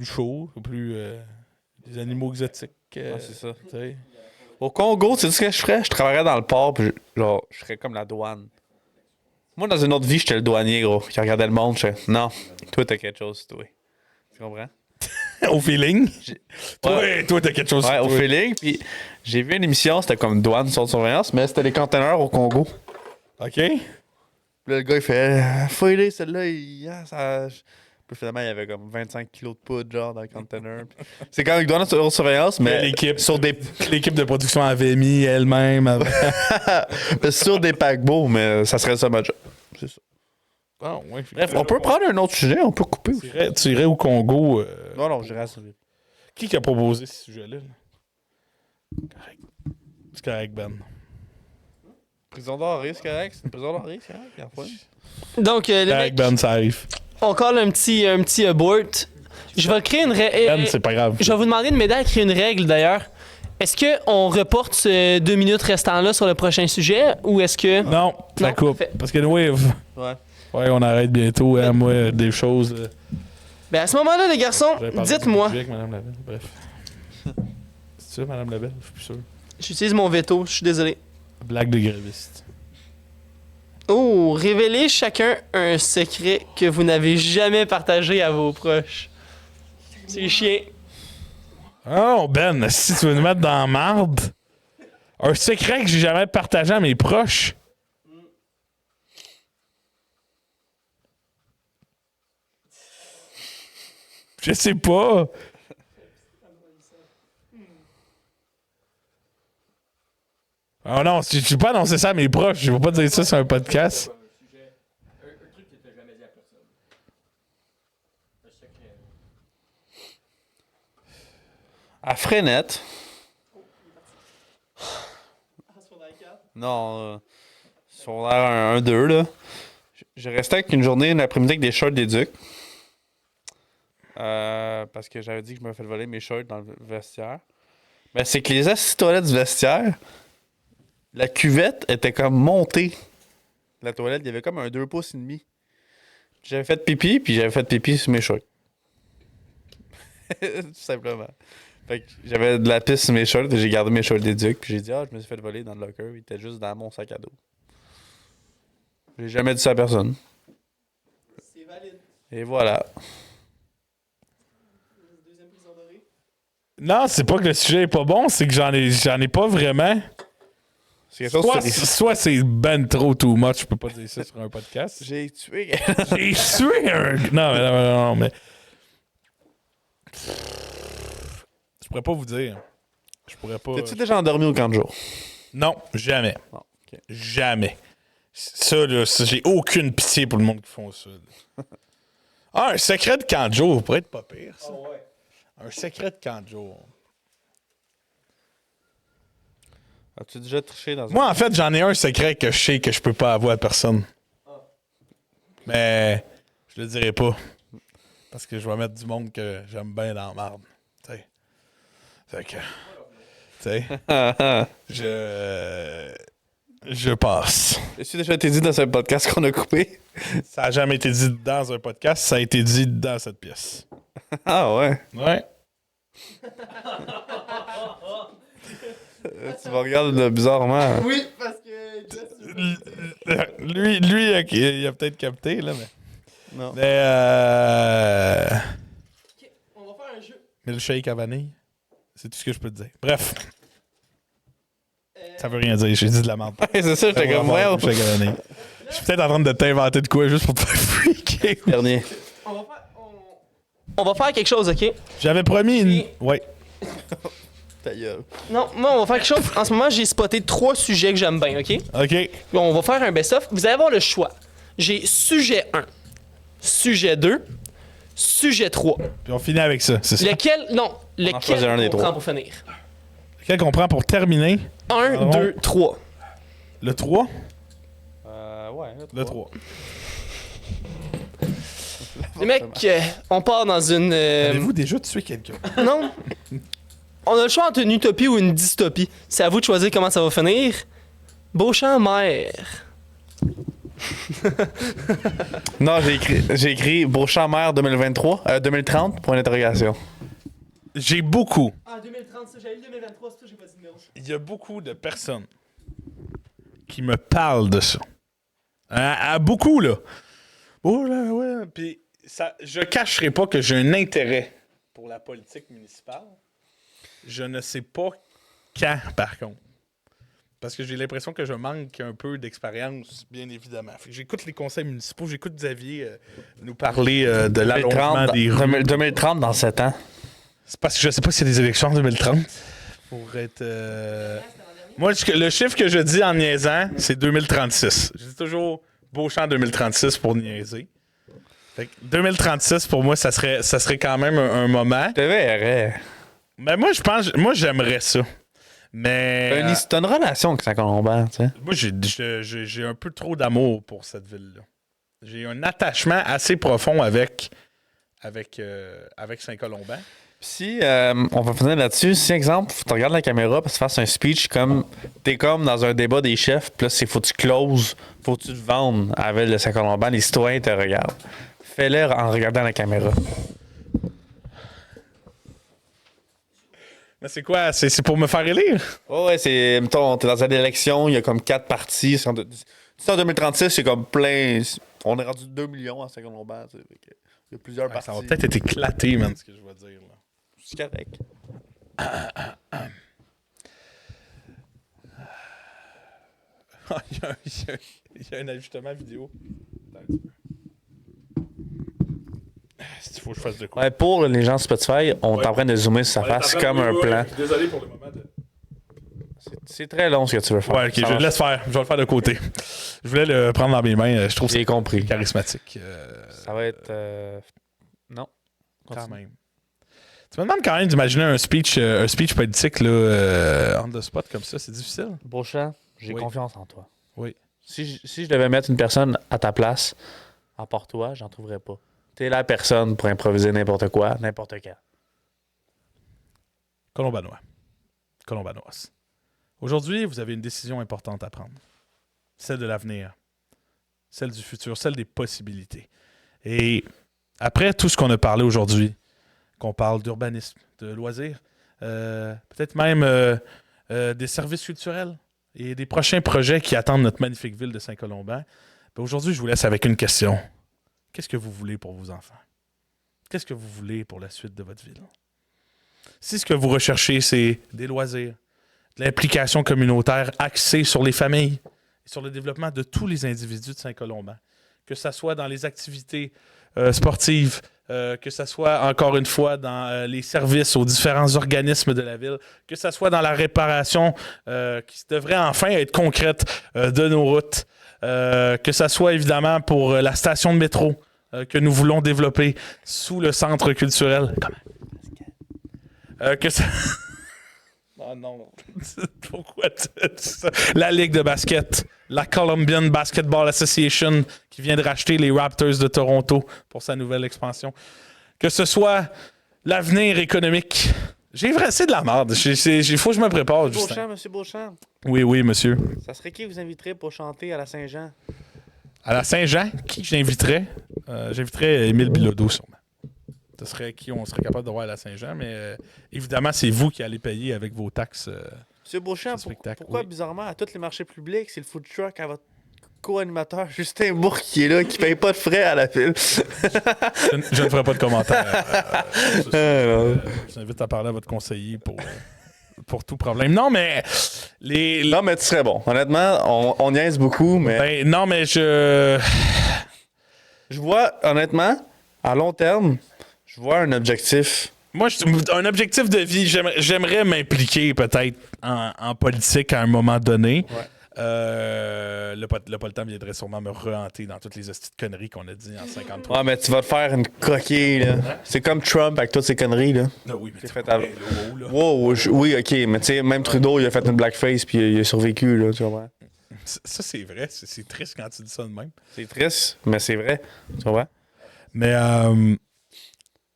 S2: chaud, plus des animaux exotiques.
S1: C'est ça.
S2: Tu sais.
S1: Au Congo, tu sais ce que je ferais? Je travaillerais dans le port, puis je serais comme la douane. Moi, dans une autre vie, j'étais le douanier, gros, qui regardait le monde. Je fais, non, toi, t'as quelque chose, toi. Tu comprends?
S2: Au feeling?
S1: Ouais.
S2: Toi, t'as quelque chose.
S1: Ouais, au
S2: toi.
S1: feeling. Puis j'ai vu une émission, c'était comme douane sur surveillance, mais c'était les conteneurs au Congo.
S2: OK?
S1: Puis là, le gars, il fait, fouille-les, celle-là, ça. Puis finalement, il y avait comme 25 kilos de poudre, genre, dans le container. C'est quand même une douane sur surveillance, mais
S2: L'équipe
S1: sur des,
S2: de production avait mis elle-même.
S1: sur des paquebots, mais ça serait ça ma job. C'est ça.
S2: Ah, ouais,
S1: Bref, on peut prendre un autre sujet, on peut couper.
S2: Tu irais au Congo.
S1: Non, j'irai à ça.
S2: Qui a proposé ce sujet-là? Correct. C'est correct, Ben.
S1: Prison d'Henri, c'est correct? C'est une prison d'Henri, c'est correct? Il y a pas.
S3: Donc, les
S2: Correct,
S3: mecs,
S2: Ben, ça arrive.
S3: on colle un petit abort. Je vais créer une règle.
S2: Ben, c'est pas grave.
S3: Je vais vous demander de m'aider à créer une règle d'ailleurs. Est-ce qu'on reporte ce 2 minutes restant-là sur le prochain sujet ou est-ce que.
S2: Non, ça
S3: Non,
S2: coupe.
S3: parfait.
S2: Parce que, ouais, on arrête bientôt. Hein, moi, des choses.
S3: Ben à ce moment-là, les garçons,
S2: J'avais parlé
S3: dites-moi.
S2: du budget avec Madame Labelle. Bref. C'est ça, Madame Labelle? Je suis plus sûr.
S3: J'utilise mon veto, je suis désolé.
S2: Blague de graviste.
S3: Oh, révélez chacun un secret que vous n'avez jamais partagé à vos proches. C'est chien.
S2: Oh, Ben, si tu veux nous mettre dans la marde, un secret que j'ai jamais partagé à mes proches. Je sais pas. Oh non, je vais pas annoncer ça à mes proches. Je vais pas dire ça sur un podcast.
S4: Un truc que tu n'as jamais dit à personne. Un secret.
S1: À Frenette. Non, secondaire 1-2, là. J'ai resté avec une journée, une après-midi avec des shorts d'éduc. Parce que j'avais dit que je me fait voler mes shorts dans le vestiaire. Ben, c'est que les assises toilettes du vestiaire, la cuvette était comme montée. La toilette, il y avait comme un 2 pouces et demi. J'avais fait pipi, puis j'avais fait pipi sur mes shorts. Tout simplement. Fait que j'avais de la pisse sur mes shorts et j'ai gardé mes shorts d'éduc. Puis j'ai dit, je me suis fait voler dans le locker. Il était juste dans mon sac à dos. J'ai jamais dit ça à personne.
S3: C'est valide.
S1: Et voilà.
S3: Deuxième prison dorée.
S2: Non, c'est pas que le sujet est pas bon, c'est que j'en ai pas vraiment.
S1: C'est quelque chose
S2: Soit c'est ben trop too much, je peux pas dire ça sur un podcast.
S1: J'ai tué.
S2: J'ai tué un. Non, mais. Je pourrais pas vous dire. Je pourrais pas.
S1: T'es-tu déjà endormi au camp de jour?
S2: Non, jamais.
S1: Non, ok.
S2: Jamais. Ça, là, j'ai aucune pitié pour le monde qui font ça. Là. Un secret de camp de jour pourrait être pas pire, ça.
S4: Oh, ouais.
S2: Un secret de camp de jour.
S1: As-tu déjà triché dans un...
S2: Moi, en fait, j'en ai un secret que je sais que je peux pas avouer à personne. Mais je le dirai pas. Parce que je vais mettre du monde que j'aime bien dans la marde. Tu sais. Fait que. Tu sais. Je passe.
S1: Est-ce que déjà été dit dans ce podcast qu'on a coupé?
S2: Ça a jamais été dit dans un podcast, ça a été dit dans cette pièce.
S1: Ah ouais.
S2: Ouais.
S1: Tu me regardes bizarrement.
S3: Oui, parce que.
S2: Lui, il a peut-être capté, là, mais.
S1: Non.
S2: Mais,
S3: On va faire un jeu.
S2: milkshake à vanille. C'est tout ce que je peux te dire. Bref. Ça veut rien dire, j'ai dit de la merde.
S1: C'est ça, j'étais comme ouais.
S2: Milkshake à vanille. Je suis peut-être en train de t'inventer de quoi juste pour te faire freaker.
S1: Dernier.
S3: On va faire quelque chose, ok?
S2: J'avais promis une.
S3: Oui.
S2: Ouais.
S1: Ta gueule.
S3: Non, moi, on va faire quelque chose. En ce moment, j'ai spoté 3 sujets que j'aime bien, ok?
S2: OK.
S3: On va faire un best-of. Vous allez avoir le choix. J'ai sujet 1, sujet 2, sujet 3.
S2: Puis on finit avec ça, c'est ça.
S3: Lequel. Non, lequel
S1: choisit un des
S3: on prend
S1: trois.
S3: pour finir?
S2: Lequel qu'on prend pour terminer?
S3: 1,
S2: Pardon?
S3: 2, 3.
S2: Le 3?
S1: Ouais.
S2: Le 3.
S3: Les mecs, on part dans une.
S2: Avez-vous déjà tué quelqu'un?
S3: Non. On a le choix entre une utopie ou une dystopie. C'est à vous de choisir comment ça va finir. Beauchamp-Mer.
S1: Non, j'ai écrit Beauchamp-Mer 2030, point d'interrogation.
S2: J'ai beaucoup.
S3: Ah, 2030, ça, j'avais eu 2023, c'est tout, j'ai pas dit de numéro.
S2: Il y a beaucoup de personnes qui me parlent de ça. Beaucoup, là. Oh là, ouais. Puis, ça, je cacherai pas que j'ai un intérêt pour la politique municipale. Je ne sais pas quand, par contre. Parce que j'ai l'impression que je manque un peu d'expérience, bien évidemment. Fait que j'écoute les conseils municipaux, j'écoute Xavier nous parler de l'allongement des rues.
S1: 2030 dans 7 ans.
S2: C'est parce que je sais pas s'il y a des élections en 2030. Pour être. Moi, le chiffre que je dis en niaisant, c'est 2036. Je dis toujours Beauchamp 2036 pour niaiser. Fait que 2036, pour moi, ça serait quand même un moment.
S1: Je te verrais.
S2: Mais moi, j'aimerais ça. Mais.
S1: T'as une relation avec Saint-Colomban, tu sais.
S2: Moi, j'ai un peu trop d'amour pour cette ville-là. J'ai un attachement assez profond avec Saint-Colomban.
S1: Si on va finir là-dessus, si exemple, tu regardes la caméra puis tu fasses un speech comme t'es comme dans un débat des chefs, puis là c'est faut que tu closes, faut que tu te vendes à la ville de Saint-Colomban, les citoyens te regardent. Fais-le en regardant la caméra.
S2: Mais c'est quoi? C'est pour me faire élire?
S1: Oh ouais, c'est, mettons, t'es dans une élection, il y a comme 4 partis. En 2036, c'est comme plein. On est rendu 2 millions à Saint-Colomban, tu sais. Il y a plusieurs partis.
S2: Ça va peut-être être éclaté, man, ce que je vais dire, là.
S1: C'est correct.
S2: Il y a un ajustement vidéo. Il faut que je fasse de quoi?
S1: Ouais, pour les gens Spotify, on est en train de zoomer sur sa face comme un plan.
S2: Désolé pour le moment.
S1: C'est très long ce que tu veux faire.
S2: Ouais, ok, je le laisse faire. Je vais le faire de côté. Je voulais le prendre dans mes mains. Je trouve ça
S1: J'ai compris.
S2: charismatique.
S1: Ça va être. Non.
S2: Quand même. Tu me demandes quand même d'imaginer un speech politique là, on the spot comme ça. C'est difficile.
S1: Beauchamp, j'ai
S2: Oui.
S1: confiance en toi.
S2: Oui.
S1: Si je devais mettre une personne à ta place, à part toi, j'en trouverais pas. T'es la personne pour improviser n'importe quoi, n'importe quand.
S2: Colombanoise. Aujourd'hui, vous avez une décision importante à prendre. Celle de l'avenir. Celle du futur. Celle des possibilités. Et après tout ce qu'on a parlé aujourd'hui, qu'on parle d'urbanisme, de loisirs, peut-être même des services culturels et des prochains projets qui attendent notre magnifique ville de Saint-Colomban, ben aujourd'hui, je vous laisse avec une question. Qu'est-ce que vous voulez pour vos enfants? Qu'est-ce que vous voulez pour la suite de votre ville? Si ce que vous recherchez, c'est des loisirs, de l'implication communautaire axée sur les familles et sur le développement de tous les individus de Saint-Colomban, que ce soit dans les activités sportives, que ce soit, encore une fois, dans les services aux différents organismes de la ville, que ce soit dans la réparation qui devrait enfin être concrète de nos routes, que ce soit évidemment pour la station de métro que nous voulons développer sous le centre culturel. Que ça... Oh non, pourquoi tu dis ça? La Ligue de basket, la Colombian Basketball Association qui vient de racheter les Raptors de Toronto pour sa nouvelle expansion. Que ce soit l'avenir économique, C'est de la merde. Il faut que je me prépare, Justin.
S1: Monsieur Beauchamp,
S2: Oui, monsieur.
S1: ça serait qui vous inviterait pour chanter à la Saint-Jean?
S2: À la Saint-Jean, qui j'inviterais? J'inviterais Émile Bilodeau, sûrement. Ce serait qui on serait capable de voir à la Saint-Jean, mais évidemment, c'est vous qui allez payer avec vos taxes.
S1: Monsieur Beauchamp,
S2: Ce spectacle,
S1: pourquoi
S2: oui.
S1: bizarrement, à tous les marchés publics, c'est le food truck à votre co-animateur Justin Bourque qui est là, qui paye pas de frais à la file?
S2: Je ne ferai pas de commentaire. Je vous invite à parler à votre conseiller pour tout problème. Non, mais
S1: Non, mais tu serais bon. Honnêtement, on niaise beaucoup, mais
S2: Ben, non, mais je
S1: vois, honnêtement, à long terme, je vois un objectif.
S2: Moi, un objectif de vie, j'aimerais m'impliquer peut-être en politique à un moment donné.
S1: Ouais.
S2: Le temps viendrait sûrement me rehanter dans toutes les hosties de conneries qu'on a dit en 53.
S1: Ah, mais tu vas te faire une coquille, là. C'est comme Trump avec toutes ses conneries, là.
S2: Ah oui, mais
S1: C'est
S2: c'est
S1: fait
S2: fait
S1: avant. Wow, oui, ok, mais tu sais, même Trudeau, il a fait une blackface puis il a survécu, là, tu vois.
S2: Ça, c'est vrai. C'est triste quand tu dis ça de même.
S1: C'est triste, mais c'est vrai, tu vois.
S2: Mais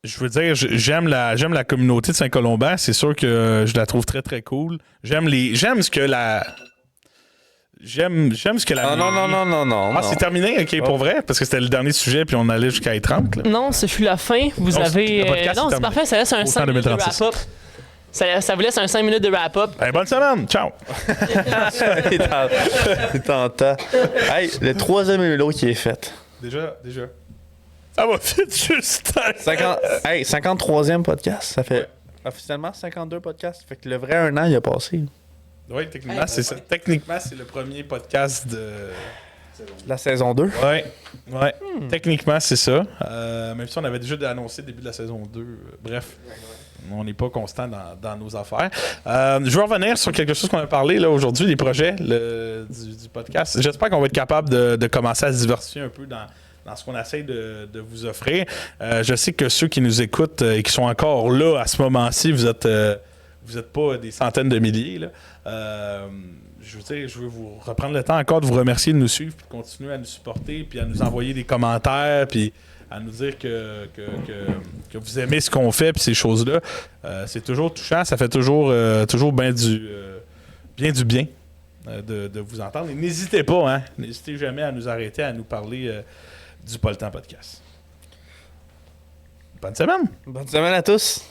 S2: je veux dire, j'aime la communauté de Saint-Colomban. C'est sûr que je la trouve très, très cool. J'aime ce que la... J'aime ce que la...
S1: Non.
S2: Ah, c'est terminé? OK, pour vrai? Parce que c'était le dernier sujet, puis on allait jusqu'à 30. Là.
S3: Non, ce fut la fin. Vous
S2: Non,
S3: avez.
S2: le podcast
S3: Non,
S2: est
S3: c'est
S2: terminé.
S3: parfait. Ça laisse un
S2: Autant
S3: 5 minutes de
S2: 2036.
S3: wrap-up. Ça vous laisse un 5 minutes de wrap-up.
S2: Ben, bonne semaine! Ciao!
S1: Il t'entend. Hey, le troisième élo qui est fait.
S2: Déjà. Ça va vite, Justin!
S1: 53e podcast. Ça fait officiellement 52 podcasts. Fait que le vrai 1 an, il a passé.
S2: Oui, techniquement, c'est ça. Techniquement, c'est le premier podcast de...
S1: La saison 2.
S2: Ouais. Techniquement, c'est ça. Même si on avait déjà annoncé le début de la saison 2. Bref, on n'est pas constant dans nos affaires. Je veux revenir sur quelque chose qu'on a parlé là, aujourd'hui, les projets du podcast. J'espère qu'on va être capable de commencer à se diversifier un peu dans ce qu'on essaie de vous offrir. Je sais que ceux qui nous écoutent et qui sont encore là à ce moment-ci, vous êtes pas des centaines de milliers. Là. Je veux vous reprendre le temps encore de vous remercier de nous suivre, puis de continuer à nous supporter, puis à nous envoyer des commentaires, puis à nous dire que vous aimez ce qu'on fait, puis ces choses-là. C'est toujours touchant, ça fait toujours bien du bien de vous entendre. Et n'hésitez pas, hein, n'hésitez jamais à nous arrêter, à nous parler du Pas le temps podcast. Bonne semaine!
S1: Bonne semaine à tous.